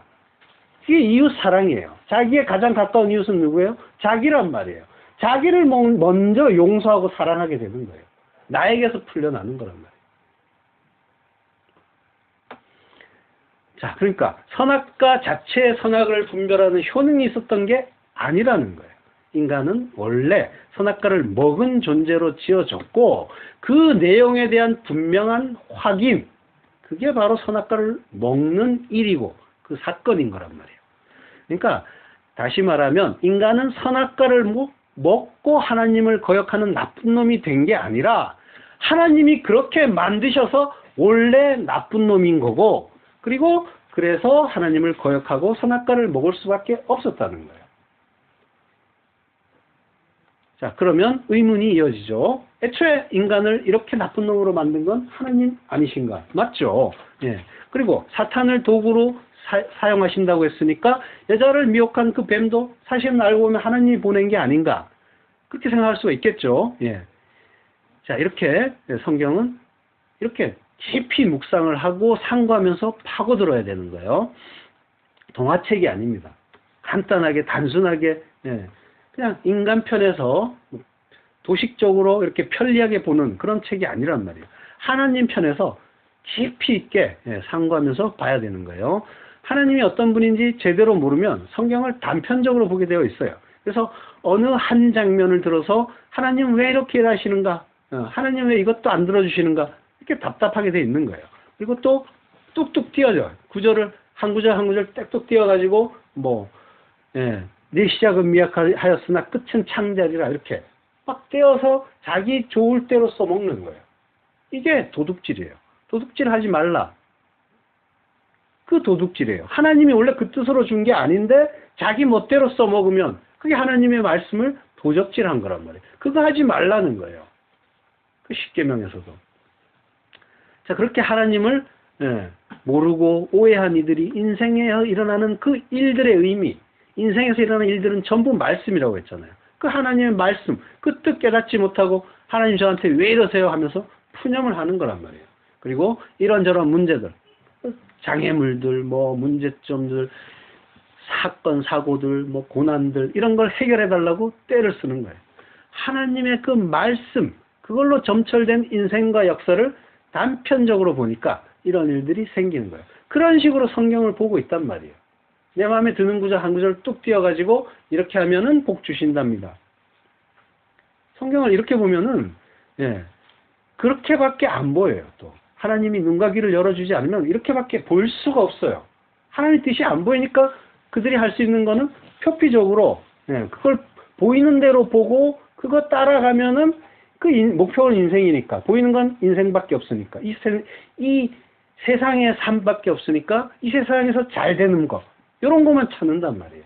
이게 이웃 사랑이에요. 자기의 가장 가까운 이웃은 누구예요? 자기란 말이에요. 자기를 먼저 용서하고 사랑하게 되는 거예요. 나에게서 풀려나는 거란 말이에요. 자, 그러니까 선악과 자체의 선악을 분별하는 효능이 있었던 게 아니라는 거예요. 인간은 원래 선악과를 먹은 존재로 지어졌고 그 내용에 대한 분명한 확인, 그게 바로 선악과를 먹는 일이고 그 사건인 거란 말이에요. 그러니까 다시 말하면 인간은 선악과를 먹고 하나님을 거역하는 나쁜 놈이 된 게 아니라 하나님이 그렇게 만드셔서 원래 나쁜 놈인 거고, 그리고 그래서 하나님을 거역하고 선악과를 먹을 수밖에 없었다는 거예요. 자, 그러면 의문이 이어지죠. 애초에 인간을 이렇게 나쁜 놈으로 만든 건 하나님 아니신가? 맞죠? 예. 그리고 사탄을 도구로 사용하신다고 했으니까 여자를 미혹한 그 뱀도 사실은 알고 보면 하나님이 보낸 게 아닌가? 그렇게 생각할 수가 있겠죠. 예. 자, 이렇게 성경은 이렇게 깊이 묵상을 하고 상고하면서 파고들어야 되는 거예요. 동화책이 아닙니다. 간단하게 단순하게 그냥 인간 편에서 도식적으로 이렇게 편리하게 보는 그런 책이 아니란 말이에요. 하나님 편에서 깊이 있게 상고하면서 봐야 되는 거예요. 하나님이 어떤 분인지 제대로 모르면 성경을 단편적으로 보게 되어 있어요. 그래서 어느 한 장면을 들어서 하나님 왜 이렇게 일하시는가? 하나님 왜 이것도 안 들어주시는가? 이렇게 답답하게 되어 있는 거예요. 그리고 또 뚝뚝 띄어져. 구절을 한 구절 한 구절 뚝뚝 띄어가지고 네 시작은 미약하였으나 끝은 창자리라 이렇게 막 떼어서 자기 좋을 대로 써먹는 거예요. 이게 도둑질이에요. 도둑질하지 말라. 그 도둑질이에요. 하나님이 원래 그 뜻으로 준 게 아닌데 자기 멋대로 써먹으면 그게 하나님의 말씀을 도적질한 거란 말이에요. 그거 하지 말라는 거예요. 그 십계명에서도. 자, 그렇게 하나님을 모르고 오해한 이들이 인생에 일어나는 그 일들의 의미, 인생에서 일어나는 일들은 전부 말씀이라고 했잖아요. 그 하나님의 말씀, 그 뜻 깨닫지 못하고 하나님 저한테 왜 이러세요 하면서 푸념을 하는 거란 말이에요. 그리고 이런저런 문제들, 장애물들, 문제점들, 사건, 사고들, 고난들 이런 걸 해결해 달라고 때를 쓰는 거예요. 하나님의 그 말씀, 그걸로 점철된 인생과 역사를 단편적으로 보니까 이런 일들이 생기는 거예요. 그런 식으로 성경을 보고 있단 말이에요. 내 마음에 드는 구절 한 구절 뚝 띄어가지고 이렇게 하면은 복 주신답니다. 성경을 이렇게 보면은 그렇게밖에 안 보여요. 또 하나님이 눈과 귀를 열어주지 않으면 이렇게밖에 볼 수가 없어요. 하나님의 뜻이 안 보이니까 그들이 할 수 있는 거는 표피적으로 그걸 보이는 대로 보고 그거 따라가면은 그 목표는 인생이니까 보이는 건 인생밖에 없으니까 이 세상의 삶밖에 없으니까 이 세상에서 잘 되는 거 이런 것만 찾는단 말이에요.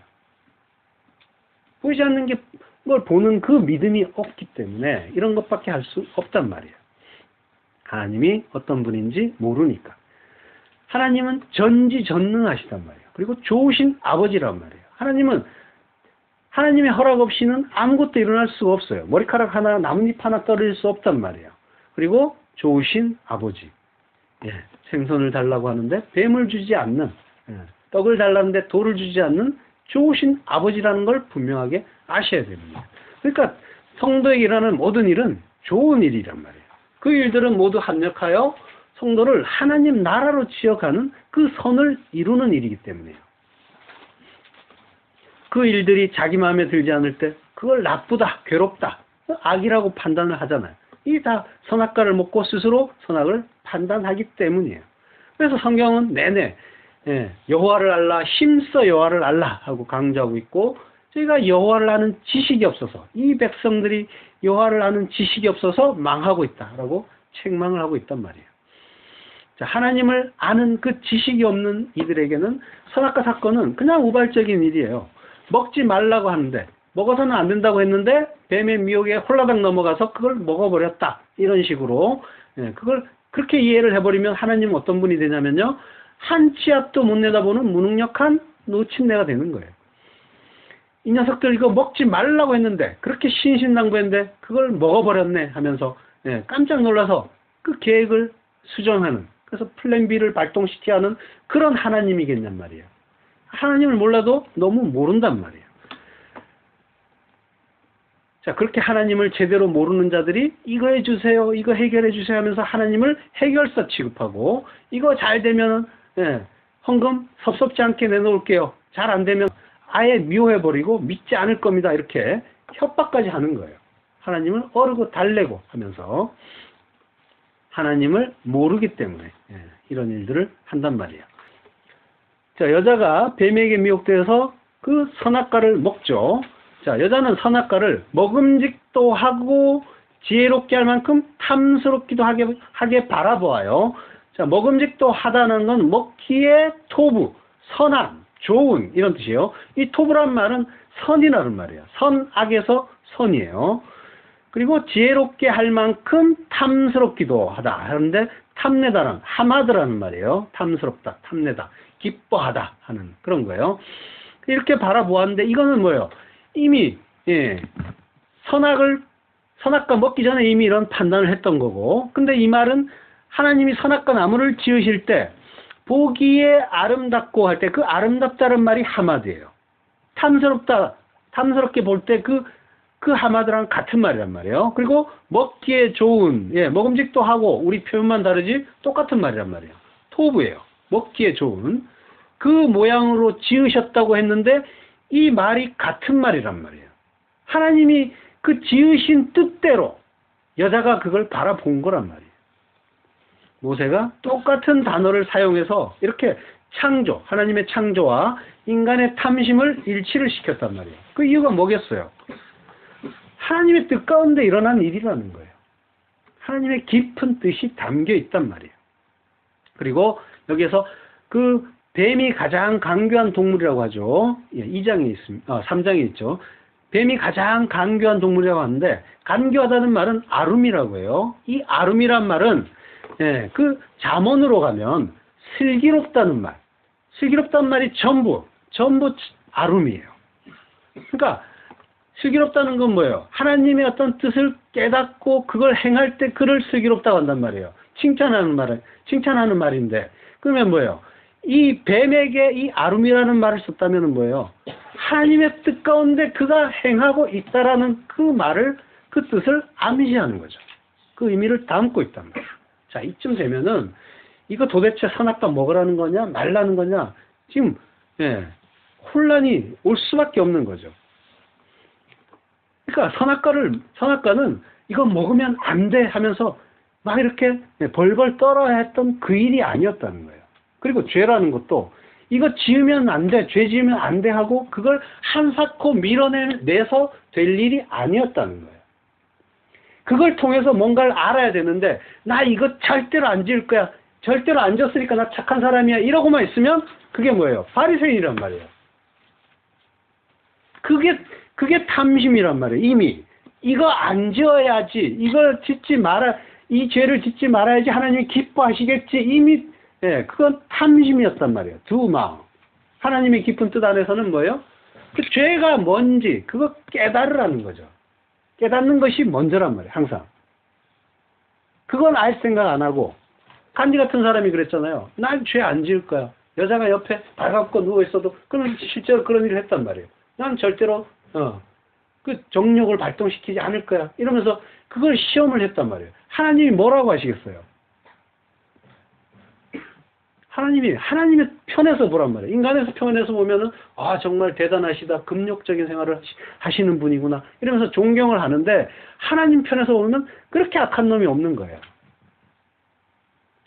보이지 않는 걸 보는 그 믿음이 없기 때문에 이런 것밖에 할 수 없단 말이에요. 하나님이 어떤 분인지 모르니까. 하나님은 전지전능하시단 말이에요. 그리고 좋으신 아버지란 말이에요. 하나님은 하나님의 허락 없이는 아무것도 일어날 수가 없어요. 머리카락 하나, 나뭇잎 하나 떨어질 수 없단 말이에요. 그리고 좋으신 아버지. 생선을 달라고 하는데 뱀을 주지 않는, 떡을 달라는데 돌을 주지 않는 좋으신 아버지라는 걸 분명하게 아셔야 됩니다. 그러니까 성도에게 일어나는 모든 일은 좋은 일이란 말이에요. 그 일들은 모두 합력하여 성도를 하나님 나라로 지어가는 그 선을 이루는 일이기 때문에요. 그 일들이 자기 마음에 들지 않을 때 그걸 나쁘다, 괴롭다, 악이라고 판단을 하잖아요. 이게 다 선악과를 먹고 스스로 선악을 판단하기 때문이에요. 그래서 성경은 내내 여호와를 알라, 힘써 여호와를 알라 하고 강조하고 있고, 저희가 여호와를 아는 지식이 없어서, 이 백성들이 여호와를 아는 지식이 없어서 망하고 있다라고 책망을 하고 있단 말이에요. 자, 하나님을 아는 그 지식이 없는 이들에게는 선악과 사건은 그냥 우발적인 일이에요. 먹지 말라고 하는데 먹어서는 안 된다고 했는데 뱀의 미혹에 홀라당 넘어가서 그걸 먹어버렸다. 이런 식으로 그걸 그렇게 이해를 해버리면 하나님은 어떤 분이 되냐면요, 한 치 앞도 못 내다보는 무능력한 노친내가 되는 거예요. 이 녀석들 이거 먹지 말라고 했는데 그렇게 신신당부했는데 그걸 먹어버렸네 하면서 깜짝 놀라서 그 계획을 수정하는, 그래서 플랜 B를 발동시켜야 하는 그런 하나님이겠냔 말이에요. 하나님을 몰라도 너무 모른단 말이에요. 자, 그렇게 하나님을 제대로 모르는 자들이 이거 해주세요, 이거 해결해 주세요 하면서 하나님을 해결사 취급하고, 이거 잘 되면 헌금 섭섭지 않게 내놓을게요. 잘 안 되면 아예 미워해버리고 믿지 않을 겁니다. 이렇게 협박까지 하는 거예요. 하나님을 어르고 달래고 하면서 하나님을 모르기 때문에 이런 일들을 한단 말이에요. 자, 여자가 뱀에게 미혹되어서 그 선악과를 먹죠. 자, 여자는 선악과를 먹음직도 하고 지혜롭게 할 만큼 탐스럽기도 하게 바라보아요. 자, 먹음직도 하다는 건 먹기에 토부, 선한, 좋은 이런 뜻이에요. 이 토부란 말은 선이라는 말이에요. 선악에서 선이에요. 그리고 지혜롭게 할 만큼 탐스럽기도 하다 하는데, 탐내다는 하마드라는 말이에요. 탐스럽다, 탐내다, 기뻐하다 하는 그런 거예요. 이렇게 바라보았는데 이거는 뭐예요? 이미 선악과 먹기 전에 이미 이런 판단을 했던 거고, 근데 이 말은 하나님이 선악과 나무를 지으실 때 보기에 아름답고 할 때 그 아름답다는 말이 하마드예요. 탐스럽다, 탐스럽게 볼 때 그 하마드랑 같은 말이란 말이에요. 그리고 먹기에 좋은, 먹음직도 하고, 우리 표현만 다르지 똑같은 말이란 말이에요. 토부예요. 먹기에 좋은 그 모양으로 지으셨다고 했는데 이 말이 같은 말이란 말이에요. 하나님이 그 지으신 뜻대로 여자가 그걸 바라본 거란 말이에요. 모세가 똑같은 단어를 사용해서 이렇게 창조, 하나님의 창조와 인간의 탐심을 일치를 시켰단 말이에요. 그 이유가 뭐겠어요? 하나님의 뜻 가운데 일어난 일이라는 거예요. 하나님의 깊은 뜻이 담겨 있단 말이에요. 그리고 여기에서 그 뱀이 가장 강교한 동물이라고 하죠. 2장에 있습니다. 3장에 있죠. 뱀이 가장 강교한 동물이라고 하는데, 간교하다는 말은 아름이라고 해요. 이 아름이란 말은 그 잠언으로 가면 슬기롭다는 말, 슬기롭다는 말이 전부 아름이에요. 그러니까 슬기롭다는 건 뭐예요? 하나님의 어떤 뜻을 깨닫고 그걸 행할 때 그를 슬기롭다고 한단 말이에요. 칭찬하는 말인데, 그러면 뭐예요? 이 뱀에게 이 아름이라는 말을 썼다면 뭐예요? 하나님의 뜻 가운데 그가 행하고 있다라는 그 말을, 그 뜻을 암시하는 거죠. 그 의미를 담고 있단 말이에요. 자, 이쯤 되면은 이거 도대체 선악과 먹으라는 거냐 말라는 거냐, 지금 혼란이 올 수밖에 없는 거죠. 그러니까 선악과는 이거 먹으면 안 돼 하면서 막 이렇게 벌벌 떨어야 했던 그 일이 아니었다는 거예요. 그리고 죄라는 것도 이거 지으면 안 돼, 죄 지으면 안 돼 하고 그걸 한사코 밀어내서 될 일이 아니었다는 거예요. 그걸 통해서 뭔가를 알아야 되는데, 나 이거 절대로 안 지을 거야, 절대로 안 졌으니까 나 착한 사람이야, 이러고만 있으면 그게 뭐예요? 바리새인이란 말이에요. 그게 탐심이란 말이에요. 이미 이거 안 지어야지, 이걸 짓지 마라, 이 죄를 짓지 말아야지 하나님이 기뻐하시겠지, 이미 그건 탐심이었단 말이에요. 두 마음. 하나님의 깊은 뜻 안에서는 뭐예요? 그 죄가 뭔지 그거 깨달으라는 거죠. 깨닫는 것이 먼저란 말이에요. 항상. 그건 알 생각 안 하고, 간지 같은 사람이 그랬잖아요. 난 죄 안 지을 거야. 여자가 옆에 발갖고 누워있어도 그는 실제로 그런 일을 했단 말이에요. 난 절대로 그 정욕을 발동시키지 않을 거야, 이러면서 그걸 시험을 했단 말이에요. 하나님이 뭐라고 하시겠어요? 하나님의 편에서 보란 말이에요. 인간의 편에서 보면은, 아, 정말 대단하시다, 금욕적인 생활을 하시는 분이구나, 이러면서 존경을 하는데, 하나님 편에서 보면 그렇게 악한 놈이 없는 거예요.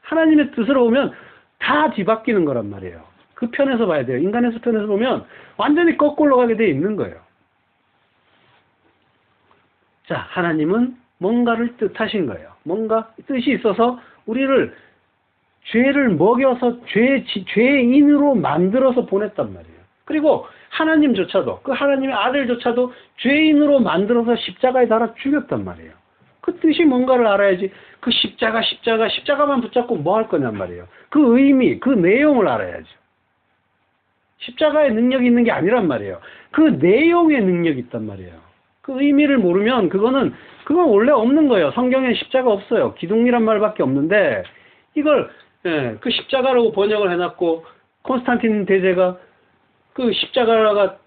하나님의 뜻으로 보면 다 뒤바뀌는 거란 말이에요. 그 편에서 봐야 돼요. 인간의 편에서 보면 완전히 거꾸로 가게 돼 있는 거예요. 자, 하나님은 뭔가를 뜻하신 거예요. 뭔가 뜻이 있어서 우리를 죄를 먹여서 죄인으로 만들어서 보냈단 말이에요. 그리고 하나님조차도, 그 하나님의 아들조차도 죄인으로 만들어서 십자가에 달아 죽였단 말이에요. 그 뜻이 뭔가를 알아야지. 그 십자가만 붙잡고 뭐 할 거냔 말이에요. 그 의미, 그 내용을 알아야죠. 십자가의 능력이 있는 게 아니란 말이에요. 그 내용의 능력이 있단 말이에요. 그 의미를 모르면 그건 원래 없는 거예요. 성경에 십자가 없어요. 기둥이란 말밖에 없는데, 이걸 그 십자가라고 번역을 해놨고, 콘스탄틴 대제가 그 십자가가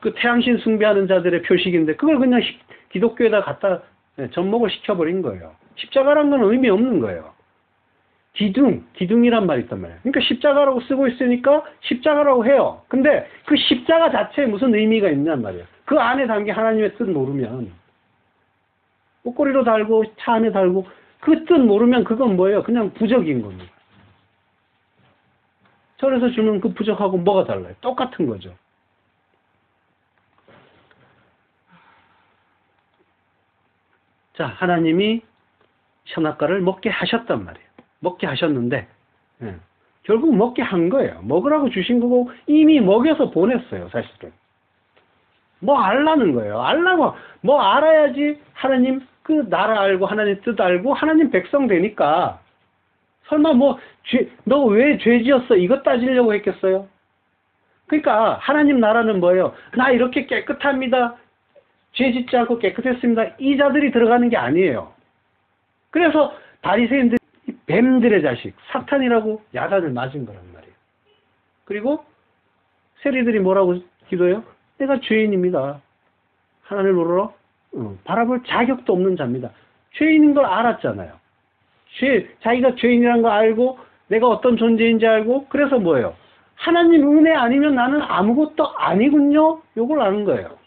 그 태양신 숭배하는 자들의 표식인데 그걸 그냥 기독교에다 갖다 접목을 시켜버린 거예요. 십자가란 건 의미 없는 거예요. 기둥이란 말이 있단 말이에요. 그러니까 십자가라고 쓰고 있으니까 십자가라고 해요. 근데 그 십자가 자체에 무슨 의미가 있냔 말이에요. 그 안에 담긴 하나님의 뜻 모르면 옷걸이로 달고 차 안에 달고 그 뜻 모르면 그건 뭐예요? 그냥 부적인 겁니다. 절에서 주는 그 부적하고 뭐가 달라요? 똑같은 거죠. 자, 하나님이 선악과를 먹게 하셨단 말이에요. 먹게 하셨는데 결국 먹게 한 거예요. 먹으라고 주신 거고 이미 먹여서 보냈어요. 사실은. 뭐 알라는 거예요. 알라고 뭐 알아야지 하나님 그 나라 알고 하나님 뜻 알고 하나님 백성 되니까. 설마 뭐 너 왜 죄 지었어? 이거 따지려고 했겠어요? 그러니까 하나님 나라는 뭐예요? 나 이렇게 깨끗합니다. 죄 짓지 않고 깨끗했습니다. 이 자들이 들어가는 게 아니에요. 그래서 바리새인들 뱀들의 자식 사탄이라고 야단을 맞은 거란 말이에요. 그리고 세리들이 뭐라고 기도해요? 내가 죄인입니다. 하나님을 물으러 바라볼 자격도 없는 자입니다. 죄인인 걸 알았잖아요. 자기가 죄인이라는 거 알고 내가 어떤 존재인지 알고 그래서 뭐예요? 하나님 은혜 아니면 나는 아무것도 아니군요. 요걸 아는 거예요.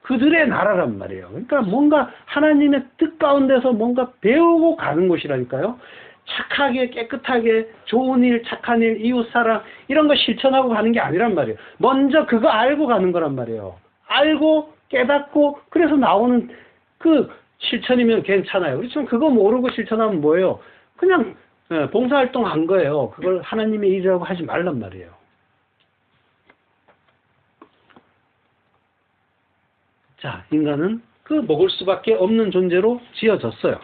그들의 나라란 말이에요. 그러니까 뭔가 하나님의 뜻 가운데서 뭔가 배우고 가는 곳이라니까요. 착하게 깨끗하게 좋은 일, 착한 일, 이웃사랑 이런 거 실천하고 가는 게 아니란 말이에요. 먼저 그거 알고 가는 거란 말이에요. 알고 깨닫고 그래서 나오는 그 실천이면 괜찮아요. 그렇지만 그거 모르고 실천하면 뭐예요? 그냥 봉사활동 한 거예요. 그걸 하나님의 일이라고 하지 말란 말이에요. 자, 인간은 그 먹을 수밖에 없는 존재로 지어졌어요.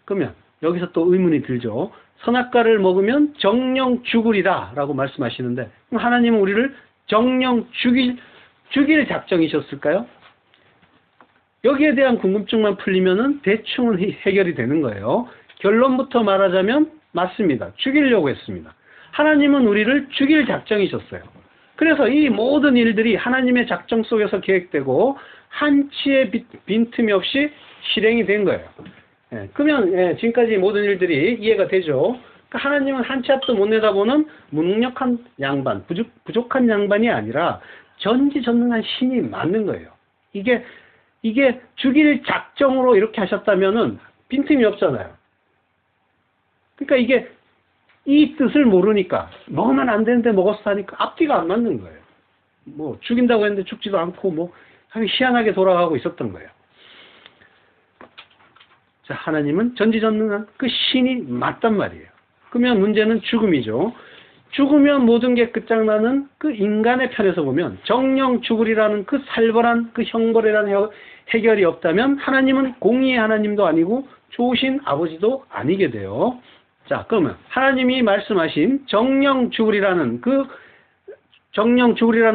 그러면 여기서 또 의문이 들죠. 선악과를 먹으면 정령 죽으리라 라고 말씀하시는데 그럼 하나님은 우리를 정령 죽일 작정이셨을까요? 여기에 대한 궁금증만 풀리면은 대충은 해결이 되는 거예요. 결론부터 말하자면 맞습니다. 죽이려고 했습니다. 하나님은 우리를 죽일 작정이셨어요. 그래서 이 모든 일들이 하나님의 작정 속에서 계획되고 한치의 빈틈이 없이 실행이 된 거예요. 그러면 지금까지 모든 일들이 이해가 되죠. 그러니까 하나님은 한치 앞도 못 내다보는 무능력한 양반, 부족한 양반이 아니라 전지전능한 신이 맞는 거예요. 이게 죽일 작정으로 이렇게 하셨다면은 빈틈이 없잖아요. 그러니까 이게 이 뜻을 모르니까 먹으면 안 되는데 먹었어 하니까 앞뒤가 안 맞는 거예요. 뭐 죽인다고 했는데 죽지도 않고 뭐 희한하게 돌아가고 있었던 거예요. 자, 하나님은 전지전능한 그 신이 맞단 말이에요. 그러면 문제는 죽음이죠. 죽으면 모든 게 끝장나는 그 인간의 편에서 보면 정령 죽으리라는 그 살벌한 그 형벌이라는 해결이 없다면 하나님은 공의의 하나님도 아니고 좋으신 아버지도 아니게 돼요. 자, 그러면 하나님이 말씀하신 정령 죽으리라는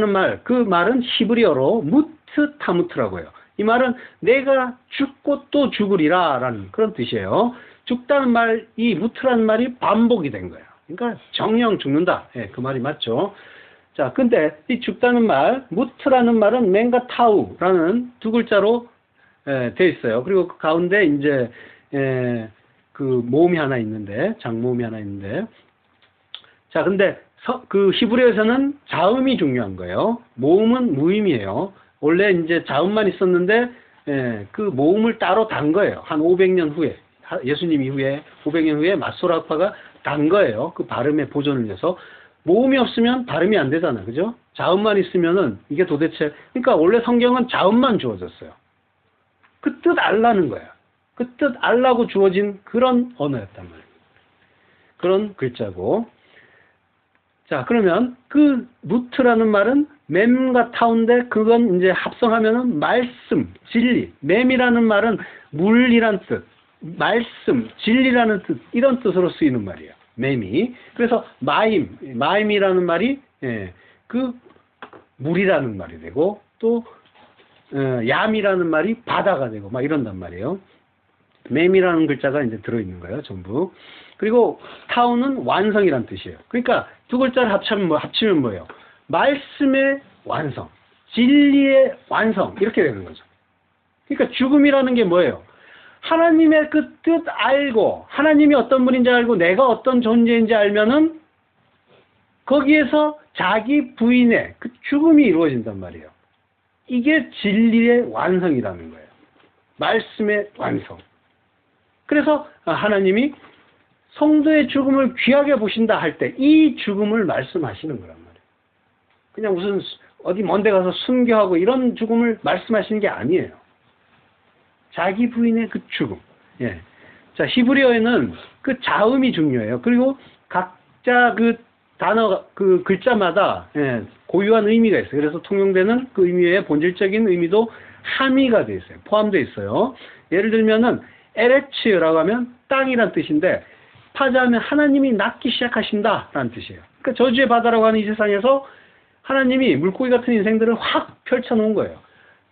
말, 그 말은 히브리어로 무트 타무트라고 해요. 이 말은 내가 죽고 또 죽으리라라는 그런 뜻이에요. 죽다는 말, 이 무트라는 말이 반복이 된 거예요. 그러니까 정령 죽는다. 그 말이 맞죠. 자, 근데 이 죽다는 말, 무트라는 말은 맹과 타우라는 두 글자로 돼 있어요. 그리고 그 가운데 이제 그 모음이 하나 있는데, 장모음이 하나 있는데, 자, 근데 그 히브리어에서는 자음이 중요한 거예요. 모음은 무임이에요. 원래 이제 자음만 있었는데 그 모음을 따로 단 거예요. 한 500년 후에, 예수님 이후에 500년 후에 마소라파가 단 거예요. 그 발음의 보존을 위해서. 모음이 없으면 발음이 안 되잖아요. 그죠? 자음만 있으면은 이게 도대체, 그러니까 원래 성경은 자음만 주어졌어요. 그 뜻 알라는 거예요. 그 뜻 알라고 주어진 그런 언어였단 말이에요. 그런 글자고. 자, 그러면 그 무트라는 말은 맴과 타운데 그건 이제 합성하면은 말씀, 진리. 맴이라는 말은 물이란 뜻, 말씀, 진리라는 뜻, 이런 뜻으로 쓰이는 말이에요. 맴이. 그래서 마임이라는 말이 그 물이라는 말이 되고 또 얌이라는 말이 바다가 되고 막 이런단 말이에요. 맴이라는 글자가 이제 들어있는 거예요, 전부. 그리고 타운은 완성이란 뜻이에요. 그러니까 두 글자를 합치면 뭐예요? 말씀의 완성, 진리의 완성 이렇게 되는 거죠. 그러니까 죽음이라는 게 뭐예요? 하나님의 그 뜻 알고 하나님이 어떤 분인지 알고 내가 어떤 존재인지 알면은 거기에서 자기 부인의 그 죽음이 이루어진단 말이에요. 이게 진리의 완성이라는 거예요. 말씀의 완성. 그래서 하나님이 성도의 죽음을 귀하게 보신다 할 때 이 죽음을 말씀하시는 거란 말이에요. 그냥 무슨 어디 먼 데 가서 순교하고 이런 죽음을 말씀하시는 게 아니에요. 자기 부인의 그 죽음. 예. 자, 히브리어에는 그 자음이 중요해요. 그리고 각자 그 단어, 그 글자마다 예, 고유한 의미가 있어요. 그래서 통용되는 그 의미의 본질적인 의미도 함의가 되어 있어요. 포함되어 있어요. 예를 들면은 에레츠라고 하면 땅이란 뜻인데 파자하면 하나님이 낳기 시작하신다라는 뜻이에요. 그러니까 저주의 바다라고 하는 이 세상에서 하나님이 물고기 같은 인생들을 확 펼쳐놓은 거예요.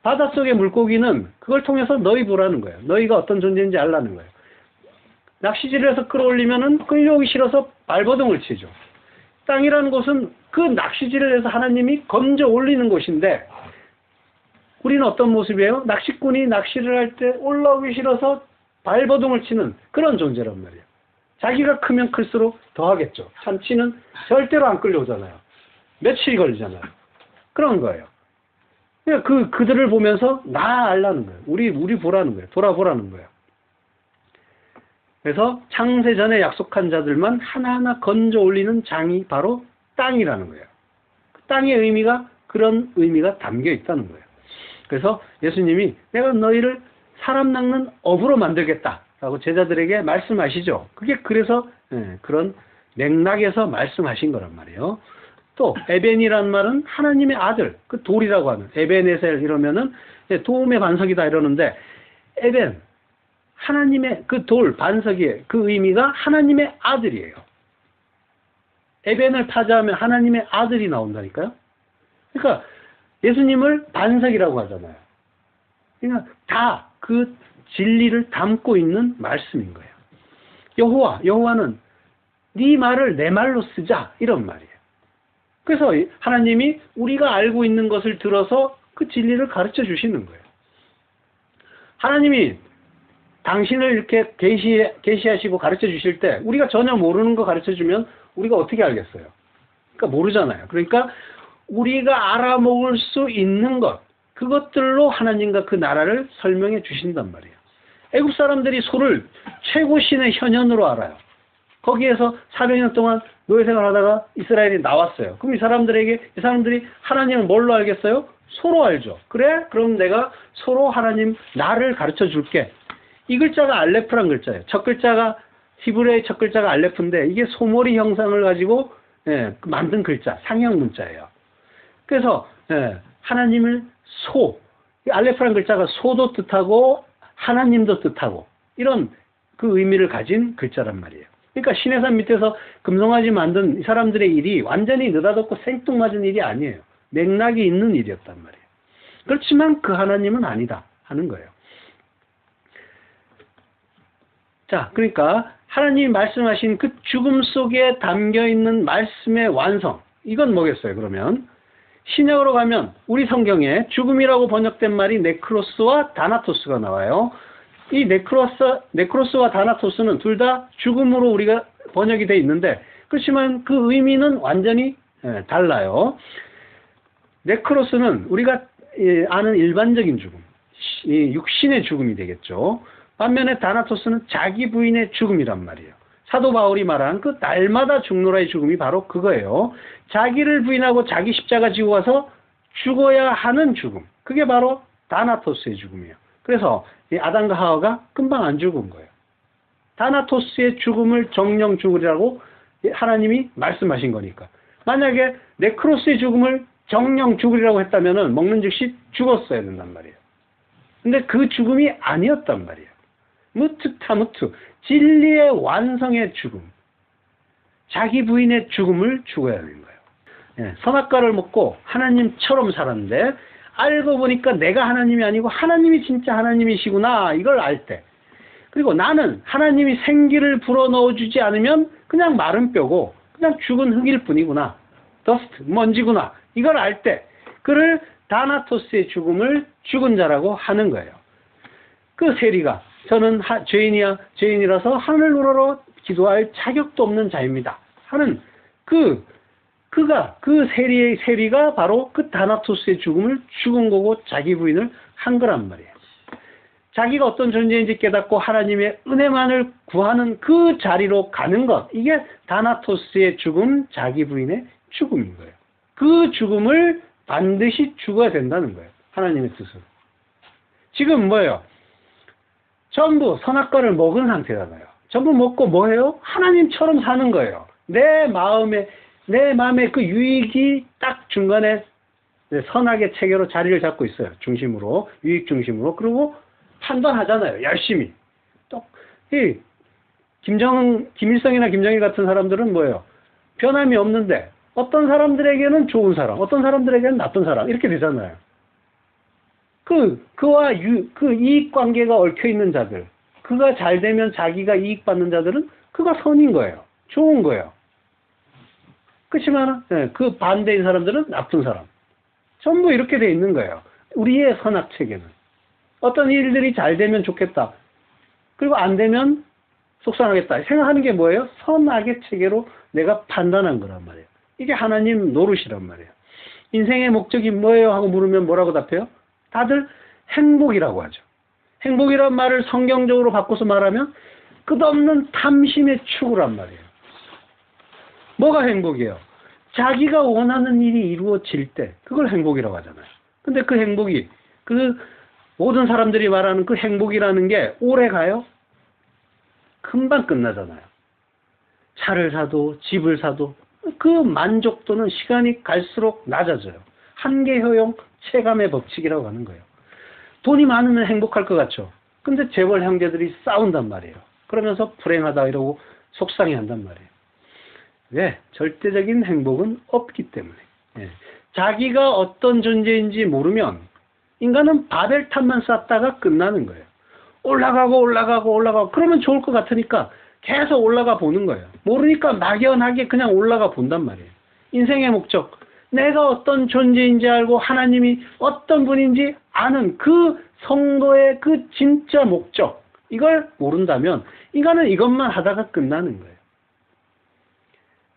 바닷속의 물고기는 그걸 통해서 너희 보라는 거예요. 너희가 어떤 존재인지 알라는 거예요. 낚시질을 해서 끌어올리면은 끌려오기 싫어서 발버둥을 치죠. 땅이라는 곳은 그 낚시질을 해서 하나님이 건져 올리는 곳인데 우리는 어떤 모습이에요? 낚시꾼이 낚시를 할 때 올라오기 싫어서 발버둥을 치는 그런 존재란 말이에요. 자기가 크면 클수록 더 하겠죠. 참치는 절대로 안 끌려오잖아요. 며칠이 걸리잖아요. 그런 거예요. 그러니까 그들을 보면서 나 알라는 거예요. 우리 보라는 거예요. 돌아보라는 거예요. 그래서 창세 전에 약속한 자들만 하나하나 건져 올리는 장이 바로 땅이라는 거예요. 그 땅의 의미가 그런 의미가 담겨 있다는 거예요. 그래서 예수님이 내가 너희를 사람 낚는 어부로 만들겠다라고 제자들에게 말씀하시죠. 그게 그래서 그런 맥락에서 말씀하신 거란 말이에요. 또 에벤이라는 말은 하나님의 아들, 그 돌이라고 하는 에벤에셀 이러면은 도움의 반석이다 이러는데 에벤 하나님의 그 돌 반석의 그 의미가 하나님의 아들이에요. 에벤을 파자하면 하나님의 아들이 나온다니까요. 그러니까 예수님을 반석이라고 하잖아요. 그러니까 다 그 진리를 담고 있는 말씀인 거예요. 여호와는 네 말을 내 말로 쓰자 이런 말이에요. 그래서 하나님이 우리가 알고 있는 것을 들어서 그 진리를 가르쳐 주시는 거예요. 하나님이 당신을 이렇게 계시하시고 가르쳐 주실 때 우리가 전혀 모르는 거 가르쳐 주면 우리가 어떻게 알겠어요? 그러니까 모르잖아요. 그러니까 우리가 알아먹을 수 있는 것, 그것들로 하나님과 그 나라를 설명해 주신단 말이에요. 애국 사람들이 소를 최고 신의 현현으로 알아요. 거기에서 400년 동안 노예생활 하다가 이스라엘이 나왔어요. 그럼 이 사람들이 하나님을 뭘로 알겠어요? 소로 알죠. 그래? 그럼 내가 소로 하나님 나를 가르쳐 줄게. 이 글자가 알레프란 글자예요. 첫 글자가 히브리어의 첫 글자가 알레프인데 이게 소머리 형상을 가지고 만든 글자, 상형 문자예요. 그래서 하나님을 소, 알레프란 글자가 소도 뜻하고 하나님도 뜻하고 이런 그 의미를 가진 글자란 말이에요. 그러니까 시내산 밑에서 금송아지 만든 이 사람들의 일이 완전히 느닷없고 생뚱맞은 일이 아니에요. 맥락이 있는 일이었단 말이에요. 그렇지만 그 하나님은 아니다 하는 거예요. 자, 그러니까 하나님이 말씀하신 그 죽음 속에 담겨있는 말씀의 완성, 이건 뭐겠어요? 그러면 신약으로 가면 우리 성경에 죽음이라고 번역된 말이 네크로스와 다나토스가 나와요. 이 네크로스와 다나토스는 둘 다 죽음으로 우리가 번역이 되어 있는데 그렇지만 그 의미는 완전히 달라요. 네크로스는 우리가 아는 일반적인 죽음, 육신의 죽음이 되겠죠. 반면에 다나토스는 자기 부인의 죽음이란 말이에요. 사도 바울이 말한 그 날마다 죽노라의 죽음이 바로 그거예요. 자기를 부인하고 자기 십자가 지고 가서 죽어야 하는 죽음. 그게 바로 다나토스의 죽음이에요. 그래서 이 아담과 하와가 금방 안 죽은 거예요. 다나토스의 죽음을 정령 죽으리라고 하나님이 말씀하신 거니까. 만약에 네크로스의 죽음을 정령 죽으리라고 했다면 먹는 즉시 죽었어야 된단 말이에요. 근데 그 죽음이 아니었단 말이에요. 무트타무트, 진리의 완성의 죽음, 자기 부인의 죽음을 죽어야 하는 거예요. 선악과를 먹고 하나님처럼 살았는데 알고 보니까 내가 하나님이 아니고 하나님이 진짜 하나님이시구나 이걸 알 때, 그리고 나는 하나님이 생기를 불어넣어주지 않으면 그냥 마른 뼈고 그냥 죽은 흙일 뿐이구나, 더스트, 먼지구나, 이걸 알 때 그를 다나토스의 죽음을 죽은 자라고 하는 거예요. 그 세리가 저는 죄인이라서 하늘 우러러 기도할 자격도 없는 자입니다 하는 그가 그 세리가 바로 그 다나토스의 죽음을 죽은 거고 자기 부인을 한 거란 말이에요. 자기가 어떤 존재인지 깨닫고 하나님의 은혜만을 구하는 그 자리로 가는 것, 이게 다나토스의 죽음, 자기 부인의 죽음인 거예요. 그 죽음을 반드시 죽어야 된다는 거예요. 하나님의 뜻은. 지금 뭐예요? 전부 선악과를 먹은 상태잖아요. 전부 먹고 뭐해요? 하나님처럼 사는 거예요. 내 마음에 그 유익이 딱 중간에 선악의 체계로 자리를 잡고 있어요. 중심으로, 유익 중심으로. 그리고 판단하잖아요. 열심히. 또, 김일성이나 김정일 같은 사람들은 뭐예요? 변함이 없는데, 어떤 사람들에게는 좋은 사람, 어떤 사람들에게는 나쁜 사람, 이렇게 되잖아요. 그와 그 이익 관계가 얽혀 있는 자들, 그가 잘 되면 자기가 이익 받는 자들은 그가 선인 거예요. 좋은 거예요. 그렇지만, 그 반대인 사람들은 나쁜 사람. 전부 이렇게 돼 있는 거예요. 우리의 선악 체계는. 어떤 일들이 잘 되면 좋겠다. 그리고 안 되면 속상하겠다. 생각하는 게 뭐예요? 선악의 체계로 내가 판단한 거란 말이에요. 이게 하나님 노릇이란 말이에요. 인생의 목적이 뭐예요? 하고 물으면 뭐라고 답해요? 다들 행복이라고 하죠. 행복이란 말을 성경적으로 바꿔서 말하면 끝없는 탐심의 추구란 말이에요. 뭐가 행복이에요? 자기가 원하는 일이 이루어질 때 그걸 행복이라고 하잖아요. 근데 그 행복이 모든 사람들이 말하는 그 행복이라는 게 오래 가요? 금방 끝나잖아요. 차를 사도 집을 사도 그 만족도는 시간이 갈수록 낮아져요. 한계효용 체감의 법칙이라고 하는 거예요. 돈이 많으면 행복할 것 같죠. 근데 재벌 형제들이 싸운단 말이에요. 그러면서 불행하다 이러고 속상해한단 말이에요. 왜? 절대적인 행복은 없기 때문에. 자기가 어떤 존재인지 모르면 인간은 바벨탑만 쌓다가 끝나는 거예요. 올라가고 그러면 좋을 것 같으니까 계속 올라가 보는 거예요. 모르니까 막연하게 그냥 올라가 본단 말이에요. 인생의 목적, 내가 어떤 존재인지 알고 하나님이 어떤 분인지 아는 그 성도의 그 진짜 목적, 이걸 모른다면 인간은 이것만 하다가 끝나는 거예요.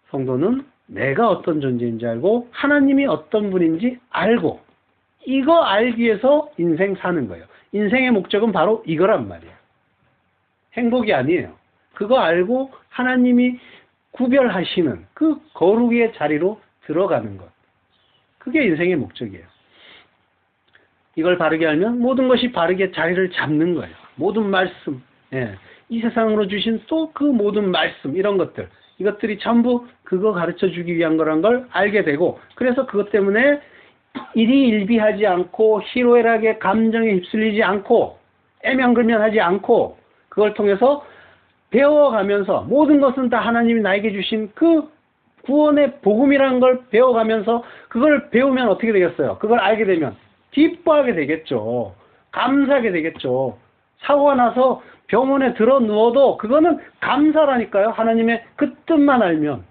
성도는 내가 어떤 존재인지 알고 하나님이 어떤 분인지 알고 이거 알기 위해서 인생 사는 거예요. 인생의 목적은 바로 이거란 말이에요. 행복이 아니에요. 그거 알고 하나님이 구별하시는 그 거룩의 자리로 들어가는 것. 그게 인생의 목적이에요. 이걸 바르게 알면 모든 것이 바르게 자리를 잡는 거예요. 모든 말씀, 이 세상으로 주신 또 그 모든 말씀, 이런 것들, 이것들이 전부 그거 가르쳐주기 위한 거란 걸 알게 되고, 그래서 그것 때문에 일희일비하지 않고 희로애락의 감정에 휩쓸리지 않고 애명글면하지 않고 그걸 통해서 배워가면서 모든 것은 다 하나님이 나에게 주신 그 구원의 복음이라는 걸 배워가면서 그걸 배우면 어떻게 되겠어요? 그걸 알게 되면 기뻐하게 되겠죠. 감사하게 되겠죠. 사고가 나서 병원에 들어 누워도 그거는 감사라니까요. 하나님의 그 뜻만 알면.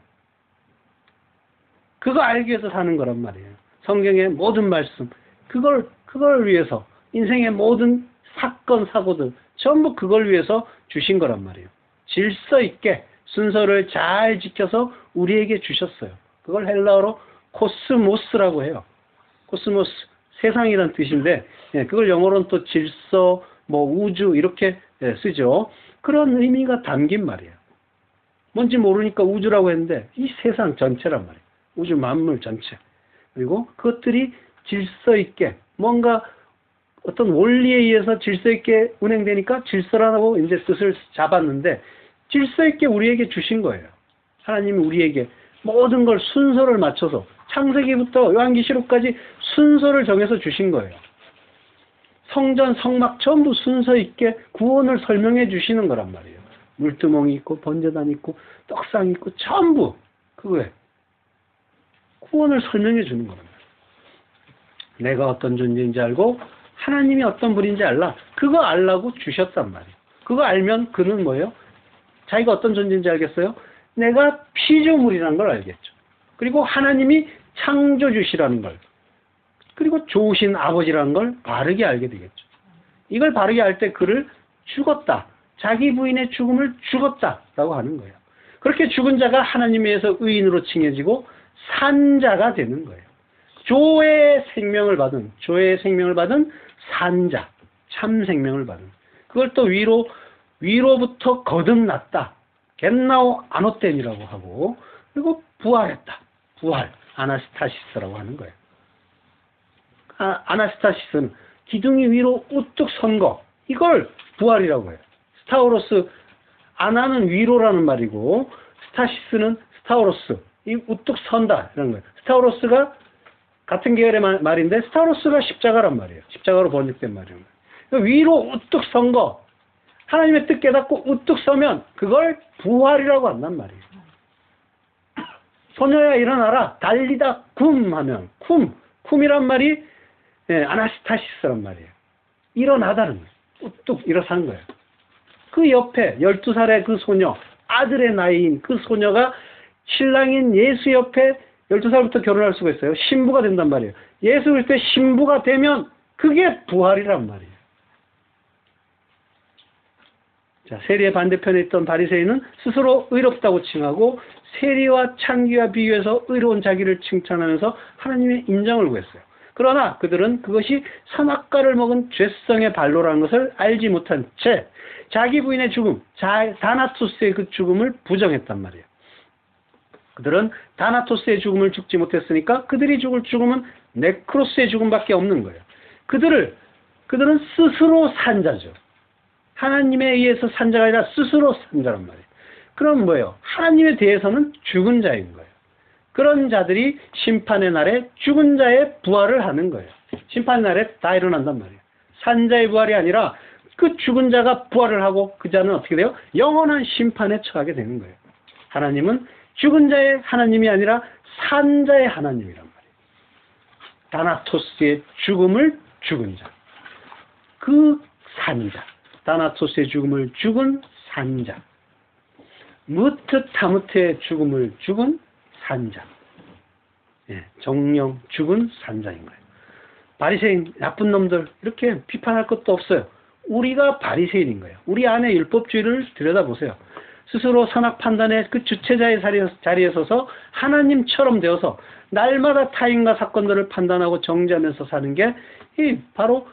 그거 알기 위해서 사는 거란 말이에요. 성경의 모든 말씀, 그걸 위해서 인생의 모든 사건, 사고들 전부 그걸 위해서 주신 거란 말이에요. 질서 있게 순서를 잘 지켜서 우리에게 주셨어요. 그걸 헬라어로 코스모스라고 해요. 코스모스, 세상이란 뜻인데 그걸 영어로는 또 질서, 우주 이렇게 쓰죠. 그런 의미가 담긴 말이에요. 뭔지 모르니까 우주라고 했는데 이 세상 전체란 말이에요. 우주 만물 전체. 그리고 그것들이 질서 있게 뭔가 어떤 원리에 의해서 질서 있게 운행되니까 질서라고 이제 뜻을 잡았는데 질서 있게 우리에게 주신 거예요. 하나님이 우리에게 모든 걸 순서를 맞춰서 창세기부터 요한계시록까지 순서를 정해서 주신 거예요. 성전, 성막 전부 순서 있게 구원을 설명해 주시는 거란 말이에요. 물두멍이 있고 번제단 있고 떡상 있고 전부 그거에 구원을 설명해 주는 거란 말이에요. 내가 어떤 존재인지 알고 하나님이 어떤 분인지 알라. 그거 알라고 주셨단 말이에요. 그거 알면 그는 뭐예요? 자기가 어떤 존재인지 알겠어요? 내가 피조물이라는 걸 알겠죠. 그리고 하나님이 창조주시라는 걸, 그리고 좋으신 아버지라는 걸 바르게 알게 되겠죠. 이걸 바르게 알 때 그를 죽었다. 자기 부인의 죽음을 죽었다라고 하는 거예요. 그렇게 죽은 자가 하나님에 의해서 의인으로 칭해지고 산 자가 되는 거예요. 조의 생명을 받은 산자, 참 생명을 받은. 그걸 또 위로부터 거듭났다. 겟나오 아노텐이라고 하고, 그리고 부활했다. 부활, 아나스타시스라고 하는 거예요. 아나스타시스는 기둥이 위로 우뚝 선 거, 이걸 부활이라고 해요. 스타우로스, 아나는 위로라는 말이고, 스타시스는 스타우로스, 이 우뚝 선다 이런 거예요. 스타우로스가 같은 계열의 말인데 스타우로스가 십자가란 말이에요. 십자가로 번역된 말이에요. 위로 우뚝 선 거, 하나님의 뜻 깨닫고 우뚝 서면 그걸 부활이라고 한단 말이에요. 소녀야 일어나라, 달리다 쿰 하면 쿰이란 말이 아나스타시스란 말이에요. 일어나다는 거예요. 우뚝 일어서는 거예요. 그 옆에 12살의 그 소녀, 아들의 나이인 그 소녀가 신랑인 예수 옆에 12살부터 결혼할 수가 있어요. 신부가 된단 말이에요. 예수 그리스도의 신부가 되면 그게 부활이란 말이에요. 자, 세리의 반대편에 있던 바리새인은 스스로 의롭다고 칭하고 세리와 창기와 비교해서 의로운 자기를 칭찬하면서 하나님의 인정을 구했어요. 그러나 그들은 그것이 선악과를 먹은 죄성의 발로라는 것을 알지 못한 채 자기 부인의 죽음, 다나토스의 그 죽음을 부정했단 말이에요. 그들은 다나토스의 죽음을 죽지 못했으니까 그들이 죽을 죽음은 네크로스의 죽음밖에 없는 거예요. 그들은 스스로 산자죠. 하나님에 의해서 산자가 아니라 스스로 산자란 말이에요. 그럼 뭐예요? 하나님에 대해서는 죽은 자인 거예요. 그런 자들이 심판의 날에 죽은 자의 부활을 하는 거예요. 심판의 날에 다 일어난단 말이에요. 산자의 부활이 아니라 그 죽은 자가 부활을 하고 그 자는 어떻게 돼요? 영원한 심판에 처하게 되는 거예요. 하나님은 죽은 자의 하나님이 아니라 산자의 하나님이란 말이에요. 다나토스의 죽음을 죽은 자. 그 산자. 다나토스의 죽음을 죽은 산자. 무트 타무트의 죽음을 죽은 산자. 정령 죽은 산자인 거예요. 바리새인 나쁜 놈들 이렇게 비판할 것도 없어요. 우리가 바리새인인 거예요. 우리 안에 율법주의를 들여다보세요. 스스로 선악 판단의 그 주체자의 자리에 서서 하나님처럼 되어서 날마다 타인과 사건들을 판단하고 정죄하면서 사는 게 바로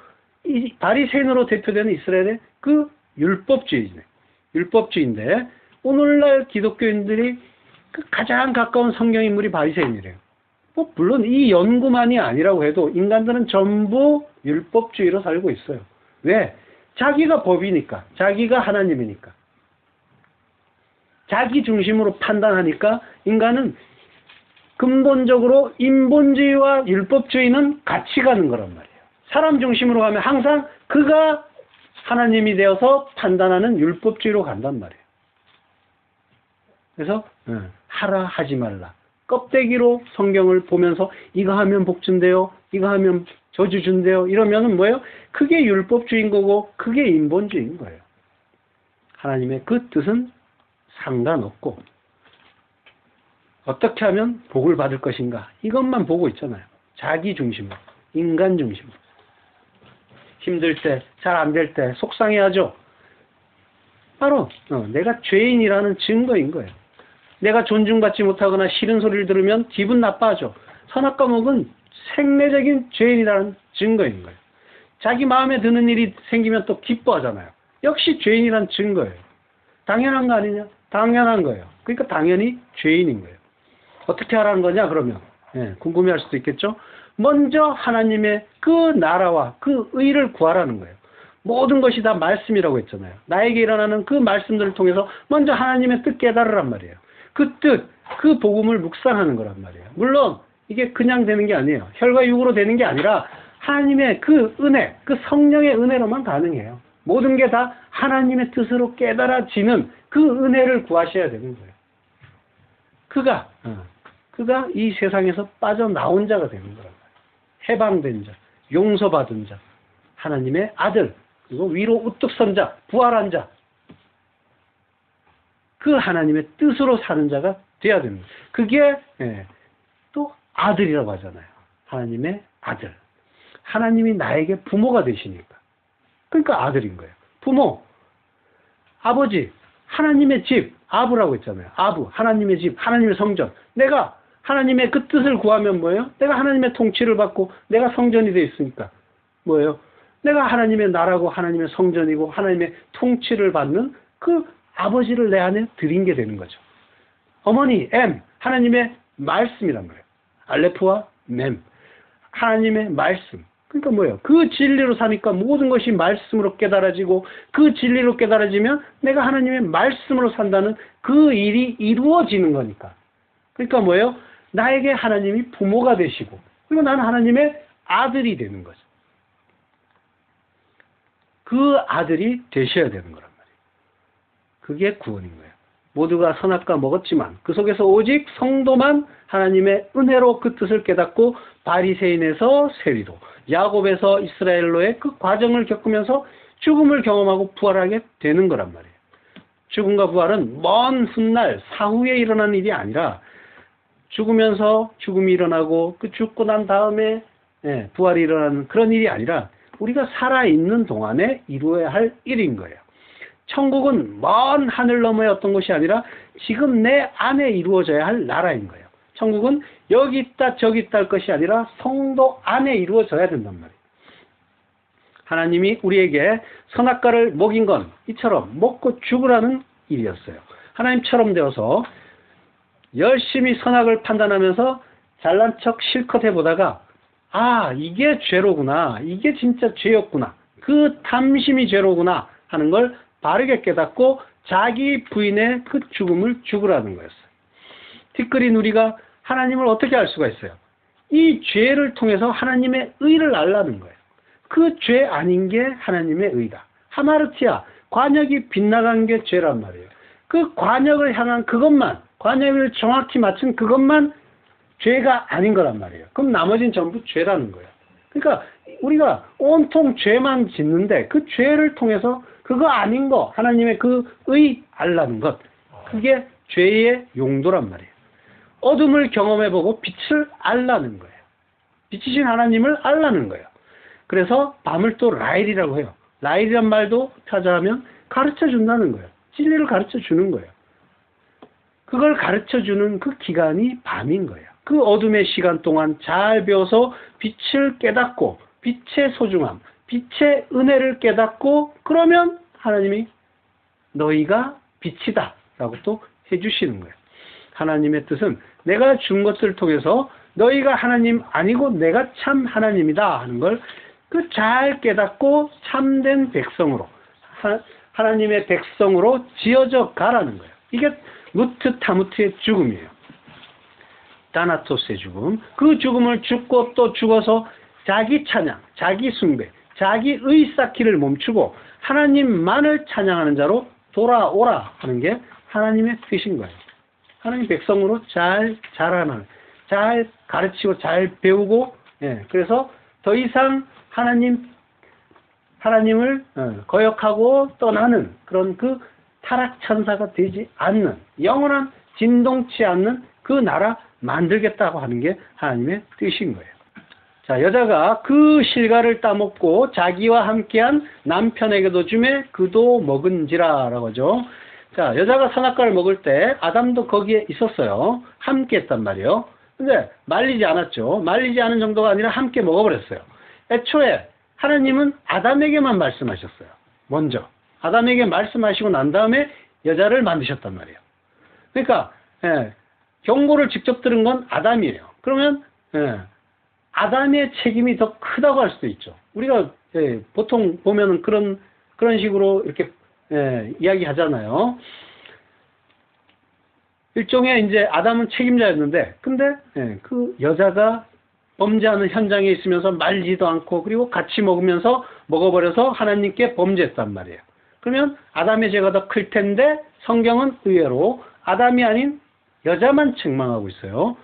이 바리새인으로 대표되는 이스라엘의 그 율법주의인데 오늘날 기독교인들이 그 가장 가까운 성경 인물이 바리새인이래요. 물론 이 연구만이 아니라고 해도 인간들은 전부 율법주의로 살고 있어요. 왜? 자기가 법이니까, 자기가 하나님이니까. 자기 중심으로 판단하니까 인간은 근본적으로 인본주의와 율법주의는 같이 가는 거란 말이에요. 사람 중심으로 가면 항상 그가 하나님이 되어서 판단하는 율법주의로 간단 말이에요. 그래서 하라 하지 말라. 껍데기로 성경을 보면서 이거 하면 복 준대요. 이거 하면 저주 준대요. 이러면은 뭐예요? 그게 율법주의인 거고 그게 인본주의인 거예요. 하나님의 그 뜻은 상관없고 어떻게 하면 복을 받을 것인가 이것만 보고 있잖아요. 자기 중심으로, 인간 중심으로. 힘들 때, 잘 안 될 때 속상해하죠. 바로 내가 죄인이라는 증거인 거예요. 내가 존중받지 못하거나 싫은 소리를 들으면 기분 나빠하죠. 선악과목은 생내적인 죄인이라는 증거인 거예요. 자기 마음에 드는 일이 생기면 또 기뻐하잖아요. 역시 죄인이라는 증거예요. 당연한 거 아니냐? 당연한 거예요. 그러니까 당연히 죄인인 거예요. 어떻게 하라는 거냐 그러면 궁금해할 수도 있겠죠. 먼저 하나님의 그 나라와 그 의를 구하라는 거예요. 모든 것이 다 말씀이라고 했잖아요. 나에게 일어나는 그 말씀들을 통해서 먼저 하나님의 뜻 깨달으란 말이에요. 그 뜻, 그 복음을 묵상하는 거란 말이에요. 물론 이게 그냥 되는 게 아니에요. 혈과 육으로 되는 게 아니라 하나님의 그 은혜, 그 성령의 은혜로만 가능해요. 모든 게 다 하나님의 뜻으로 깨달아지는 그 은혜를 구하셔야 되는 거예요. 그가 이 세상에서 빠져나온 자가 되는 거란 말이에요. 해방된 자, 용서받은 자, 하나님의 아들, 그리고 위로 우뚝 선 자, 부활한 자. 그 하나님의 뜻으로 사는 자가 돼야 됩니다. 그게 또 아들이라고 하잖아요. 하나님의 아들. 하나님이 나에게 부모가 되시니까. 그러니까 아들인 거예요. 부모, 아버지, 하나님의 집, 아부라고 했잖아요. 아부, 하나님의 집, 하나님의 성전. 내가 하나님의 그 뜻을 구하면 뭐예요? 내가 하나님의 통치를 받고 내가 성전이 되어 있으니까 뭐예요? 내가 하나님의 나라고 하나님의 성전이고 하나님의 통치를 받는 그 아버지를 내 안에 들인 게 되는 거죠. 어머니, M, 하나님의 말씀이란 거예요. 알레프와 맴, 하나님의 말씀. 그러니까 뭐예요? 그 진리로 사니까 모든 것이 말씀으로 깨달아지고 그 진리로 깨달아지면 내가 하나님의 말씀으로 산다는 그 일이 이루어지는 거니까. 그러니까 뭐예요? 나에게 하나님이 부모가 되시고 그리고 나는 하나님의 아들이 되는 거죠. 그 아들이 되셔야 되는 거란 말이에요. 그게 구원인 거예요. 모두가 선악과 먹었지만 그 속에서 오직 성도만 하나님의 은혜로 그 뜻을 깨닫고 바리새인에서 세리로 야곱에서 이스라엘로의 그 과정을 겪으면서 죽음을 경험하고 부활하게 되는 거란 말이에요. 죽음과 부활은 먼 훗날 사후에 일어난 일이 아니라 죽으면서 죽음이 일어나고 그 죽고 난 다음에 부활이 일어나는 그런 일이 아니라 우리가 살아있는 동안에 이루어야 할 일인 거예요. 천국은 먼 하늘 너머의 어떤 곳이 아니라 지금 내 안에 이루어져야 할 나라인 거예요. 천국은 여기 있다 저기 있다 할 것이 아니라 성도 안에 이루어져야 된단 말이에요. 하나님이 우리에게 선악과를 먹인 건 이처럼 먹고 죽으라는 일이었어요. 하나님처럼 되어서 열심히 선악을 판단하면서 잘난 척 실컷 해보다가 아 이게 죄로구나, 이게 진짜 죄였구나, 그 탐심이 죄로구나 하는 걸 바르게 깨닫고 자기 부인의 그 죽음을 죽으라는 거였어요. 티끌인 우리가 하나님을 어떻게 알 수가 있어요? 이 죄를 통해서 하나님의 의를 알라는 거예요. 그 죄 아닌 게 하나님의 의다. 하마르티아, 관역이 빗나간 게 죄란 말이에요. 그 관역을 향한 그것만, 관역을 정확히 맞춘 그것만 죄가 아닌 거란 말이에요. 그럼 나머지는 전부 죄라는 거예요. 그러니까 우리가 온통 죄만 짓는데 그 죄를 통해서 그거 아닌 거, 하나님의 그 의 알라는 것, 그게 죄의 용도란 말이에요. 어둠을 경험해보고 빛을 알라는 거예요. 빛이신 하나님을 알라는 거예요. 그래서 밤을 또 라일이라고 해요. 라일이란 말도 찾아하면 가르쳐준다는 거예요. 진리를 가르쳐주는 거예요. 그걸 가르쳐주는 그 기간이 밤인 거예요. 그 어둠의 시간 동안 잘 배워서 빛을 깨닫고 빛의 소중함, 빛의 은혜를 깨닫고 그러면 하나님이 너희가 빛이다 라고 또 해주시는 거예요. 하나님의 뜻은 내가 준 것들을 통해서 너희가 하나님 아니고 내가 참 하나님이다 하는 걸 그 잘 깨닫고 참된 백성으로 하나님의 백성으로 지어져 가라는 거예요. 이게 무트 타무트의 죽음이에요. 다나토스의 죽음. 그 죽음을 죽고 또 죽어서 자기 찬양, 자기 숭배, 자기 의 쌓기를 멈추고 하나님만을 찬양하는 자로 돌아오라 하는 게 하나님의 뜻인 거예요. 하나님 백성으로 잘 자라나는, 잘 가르치고 잘 배우고, 그래서 더 이상 하나님을 거역하고 떠나는 그런 그 타락 천사가 되지 않는, 영원한 진동치 않는 그 나라 만들겠다고 하는 게 하나님의 뜻인 거예요. 자, 여자가 그 실과를 따먹고 자기와 함께한 남편에게도 주매 그도 먹은지라 라고 하죠. 자, 여자가 선악과를 먹을 때 아담도 거기에 있었어요. 함께 했단 말이에요. 근데 말리지 않았죠. 말리지 않은 정도가 아니라 함께 먹어버렸어요. 애초에 하나님은 아담에게만 말씀하셨어요. 먼저. 아담에게 말씀하시고 난 다음에 여자를 만드셨단 말이에요. 그러니까 경고를 직접 들은 건 아담이에요. 그러면 아담의 책임이 더 크다고 할 수도 있죠. 우리가 보통 보면은 그런 식으로 이렇게 이야기하잖아요. 일종의 이제 아담은 책임자였는데, 근데 그 여자가 범죄하는 현장에 있으면서 말리지도 않고 그리고 같이 먹으면서 먹어버려서 하나님께 범죄했단 말이에요. 그러면 아담의 죄가 더 클 텐데 성경은 의외로 아담이 아닌 여자만 책망하고 있어요.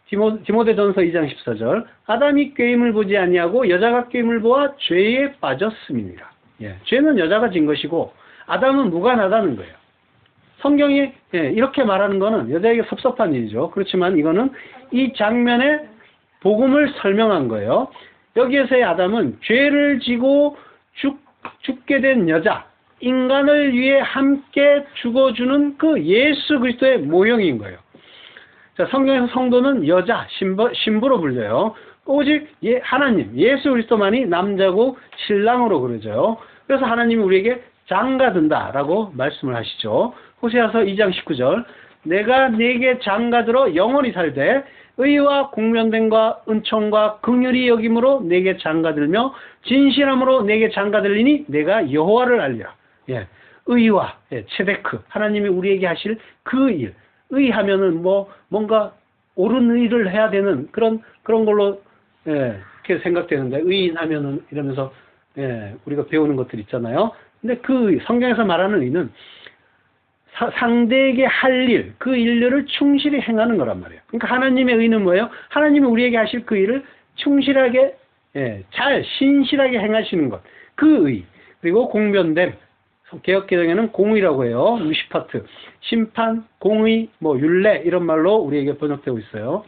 디모데전서 2장 14절 아담이 꾀임을 보지 아니하고 여자가 꾀임을 보아 죄에 빠졌음이니라. 죄는 여자가 진 것이고 아담은 무관하다는 거예요. 성경이 이렇게 말하는 거는 여자에게 섭섭한 일이죠. 그렇지만 이거는 이 장면의 복음을 설명한 거예요. 여기에서의 아담은 죄를 지고 죽게 된 여자, 인간을 위해 함께 죽어주는 그 예수 그리스도의 모형인 거예요. 자, 성경에서 성도는 여자, 신부로 불려요. 오직 하나님, 예수 그리스도만이 남자고 신랑으로 그러죠. 그래서 하나님이 우리에게 장가든다라고 말씀을 하시죠. 호세아서 2장 19절, 내가 네게 장가들어 영원히 살되 의와 공면됨과 은총과 긍휼히 여김으로 네게 장가들며 진실함으로 네게 장가들리니 내가 여호와를 알리라. 의와 체데크, 하나님이 우리에게 하실 그 일. 의하면은 뭔가 옳은 일을 해야 되는 그런 걸로 이렇게 생각되는데, 의인하면은 이러면서 우리가 배우는 것들 있잖아요. 근데 그 성경에서 말하는 의는 상대에게 할 일, 그 일들을 충실히 행하는 거란 말이에요. 그러니까 하나님의 의는 뭐예요? 하나님이 우리에게 하실 그 일을 충실하게, 신실하게 행하시는 것. 그 의. 그리고 공변됨. 개역개정에는 공의라고 해요. 무시파트. 심판, 공의, 율례 이런 말로 우리에게 번역되고 있어요.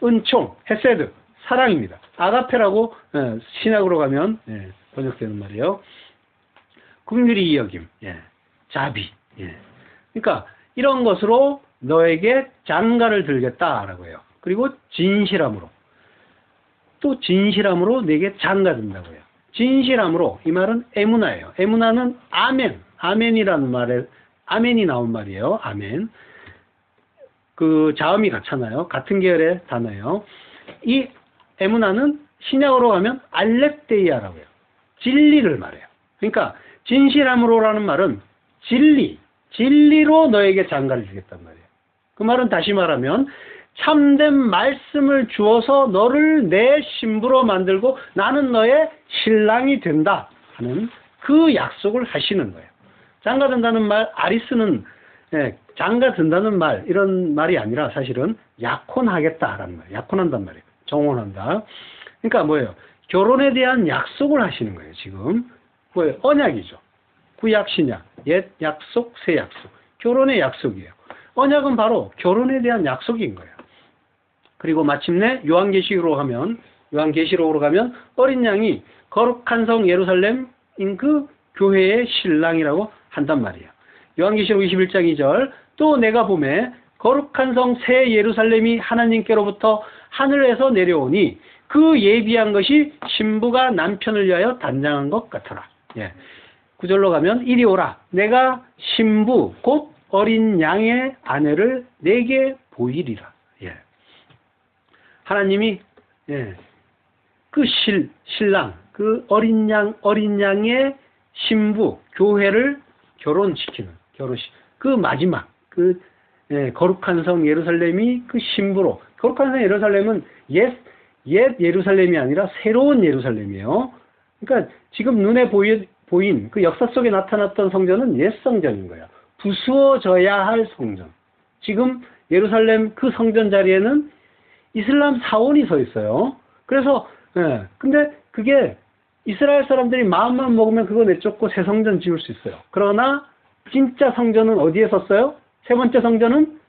은총, 헤세드, 사랑입니다. 아가페라고 신약으로 가면 번역되는 말이에요. 긍휼히 여김, 자비. 그러니까 이런 것으로 너에게 장가를 들겠다라고 해요. 그리고 진실함으로. 또 진실함으로 내게 장가든다고 해요. 진실함으로, 이 말은 에무나예요. 에무나는 아멘, 아멘이라는 말에 아멘이 나온 말이에요. 아멘. 그 자음이 같잖아요. 같은 계열의 단어예요. 이 에무나는 신약으로 가면 알렉데이아라고 해요. 진리를 말해요. 그러니까 진실함으로라는 말은 진리로 너에게 장가를 주겠단 말이에요. 그 말은 다시 말하면 참된 말씀을 주어서 너를 내 신부로 만들고 나는 너의 신랑이 된다 하는 그 약속을 하시는 거예요. 장가든다는 말, 아리스는 장가든다는 말, 이런 말이 아니라 사실은 약혼하겠다라는 말이에요. 약혼한단 말이에요. 정혼한다. 그러니까 뭐예요? 결혼에 대한 약속을 하시는 거예요. 지금 뭐예요? 언약이죠. 구약, 신약, 옛 약속, 새 약속. 결혼의 약속이에요. 언약은 바로 결혼에 대한 약속인 거예요. 그리고 마침내 요한계시록으로 가면 어린 양이 거룩한 성 예루살렘인 그 교회의 신랑이라고 한단 말이에요. 요한계시록 21장 2절, 또 내가 보매 거룩한 성 새 예루살렘이 하나님께로부터 하늘에서 내려오니 그 예비한 것이 신부가 남편을 위하여 단장한 것 같더라. 9절로 가면 이리 오라, 내가 신부 곧 어린 양의 아내를 내게 보이리라. 하나님이 그 신랑, 그 어린 양의 신부, 교회를 결혼시키는 결혼식. 그 마지막 거룩한 성 예루살렘이 그 신부로. 거룩한 성 예루살렘은 옛 예루살렘이 아니라 새로운 예루살렘이에요. 그러니까 지금 눈에 보인 그 역사 속에 나타났던 성전은 옛 성전인 거예요. 부수어져야 할 성전. 지금 예루살렘 그 성전 자리에는 이슬람 사원이 서 있어요. 그래서 근데 그게 이스라엘 사람들이 마음만 먹으면 그거 내쫓고 새 성전 지을 수 있어요. 그러나 진짜 성전은 어디에 섰어요? 세 번째 성전은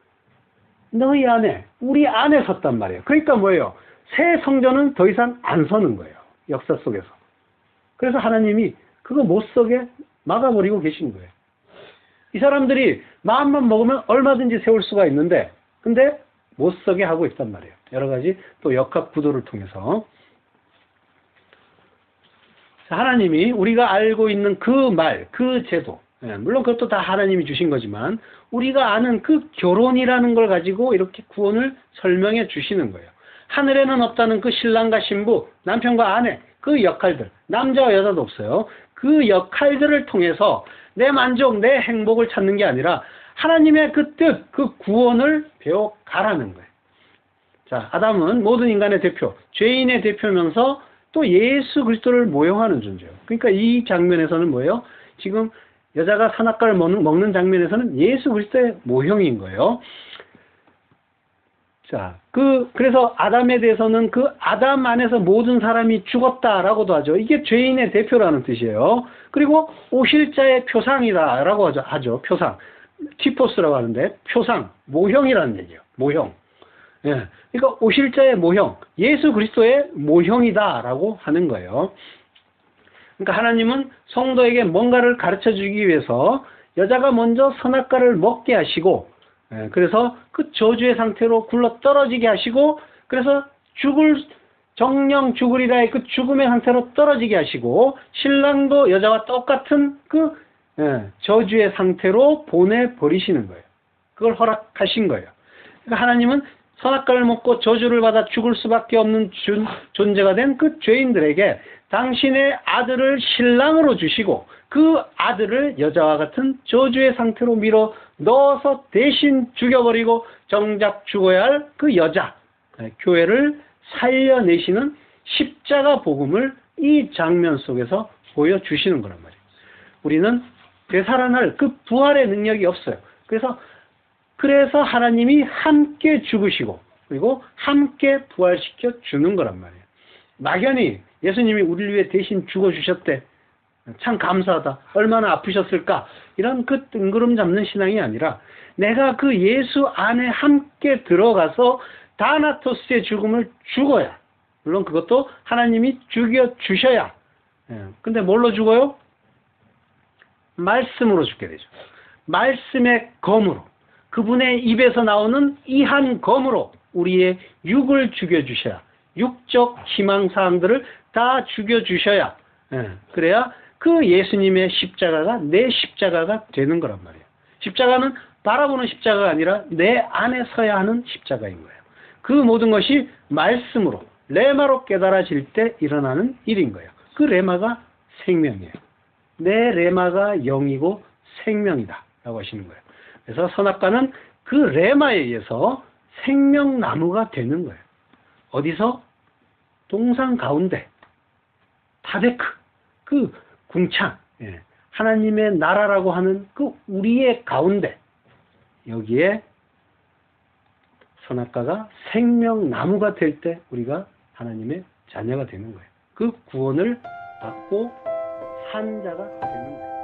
너희 안에, 우리 안에 섰단 말이에요. 그러니까 뭐예요? 새 성전은 더 이상 안 서는 거예요. 역사 속에서. 그래서 하나님이 그거 못 서게 막아버리고 계신 거예요. 이 사람들이 마음만 먹으면 얼마든지 세울 수가 있는데, 근데 못 서게 하고 있단 말이에요. 여러 가지 또 역학 구도를 통해서. 하나님이 우리가 알고 있는 그 말, 그 제도, 물론 그것도 다 하나님이 주신 거지만 우리가 아는 그 결혼이라는 걸 가지고 이렇게 구원을 설명해 주시는 거예요. 하늘에는 없다는 그 신랑과 신부, 남편과 아내, 그 역할들, 남자와 여자도 없어요. 그 역할들을 통해서 내 만족, 내 행복을 찾는 게 아니라 하나님의 그 뜻, 그 구원을 배워가라는 거예요. 자, 아담은 모든 인간의 대표, 죄인의 대표면서 또 예수 그리스도를 모형하는 존재예요. 그러니까 이 장면에서는 뭐예요? 지금 여자가 선악과를 먹는 장면에서는 예수 그리스도의 모형인 거예요. 자, 그래서 아담에 대해서는 그 아담 안에서 모든 사람이 죽었다라고도 하죠. 이게 죄인의 대표라는 뜻이에요. 그리고 오실 자의 표상이다라고 하죠. 표상. 티포스라고 하는데 표상, 모형이라는 얘기예요. 모형. 예. 그러니까 오실자의 모형, 예수 그리스도의 모형이다라고 하는 거예요. 그러니까 하나님은 성도에게 뭔가를 가르쳐 주기 위해서 여자가 먼저 선악과를 먹게 하시고, 예, 그래서 그 저주의 상태로 굴러 떨어지게 하시고, 그래서 정령 죽으리라의 그 죽음의 상태로 떨어지게 하시고, 신랑도 여자와 똑같은 그 저주의 상태로 보내버리시는 거예요. 그걸 허락하신 거예요. 그러니까 하나님은 선악과를 먹고 저주를 받아 죽을 수밖에 없는 존재가 된 그 죄인들에게 당신의 아들을 신랑으로 주시고 그 아들을 여자와 같은 저주의 상태로 밀어 넣어서 대신 죽여버리고 정작 죽어야 할 그 여자, 교회를 살려내시는 십자가 복음을 이 장면 속에서 보여주시는 거란 말이에요. 우리는 되살아날 그 부활의 능력이 없어요. 그래서 하나님이 함께 죽으시고 그리고 함께 부활시켜 주는 거란 말이에요. 막연히 예수님이 우리를 위해 대신 죽어주셨대. 참 감사하다. 얼마나 아프셨을까. 이런 그 뜬구름 잡는 신앙이 아니라 내가 그 예수 안에 함께 들어가서 다나토스의 죽음을 죽어야. 물론 그것도 하나님이 죽여주셔야. 근데 뭘로 죽어요? 말씀으로 죽게 되죠. 말씀의 검으로. 그분의 입에서 나오는 이 한 검으로 우리의 육을 죽여주셔야. 육적 희망사항들을 다 죽여주셔야. 그래야 그 예수님의 십자가가 내 십자가가 되는 거란 말이에요. 십자가는 바라보는 십자가가 아니라 내 안에 서야 하는 십자가인 거예요. 그 모든 것이 말씀으로 레마로 깨달아질 때 일어나는 일인 거예요. 그 레마가 생명이에요. 내 레마가 영이고 생명이다 라고 하시는 거예요. 그래서 선악과는 그 레마에 의해서 생명나무가 되는 거예요. 어디서? 동산 가운데 다베크, 그 궁창, 하나님의 나라라고 하는 그 우리의 가운데 여기에 선악과가 생명나무가 될 때 우리가 하나님의 자녀가 되는 거예요. 그 구원을 받고 산 자가 되는 거예요.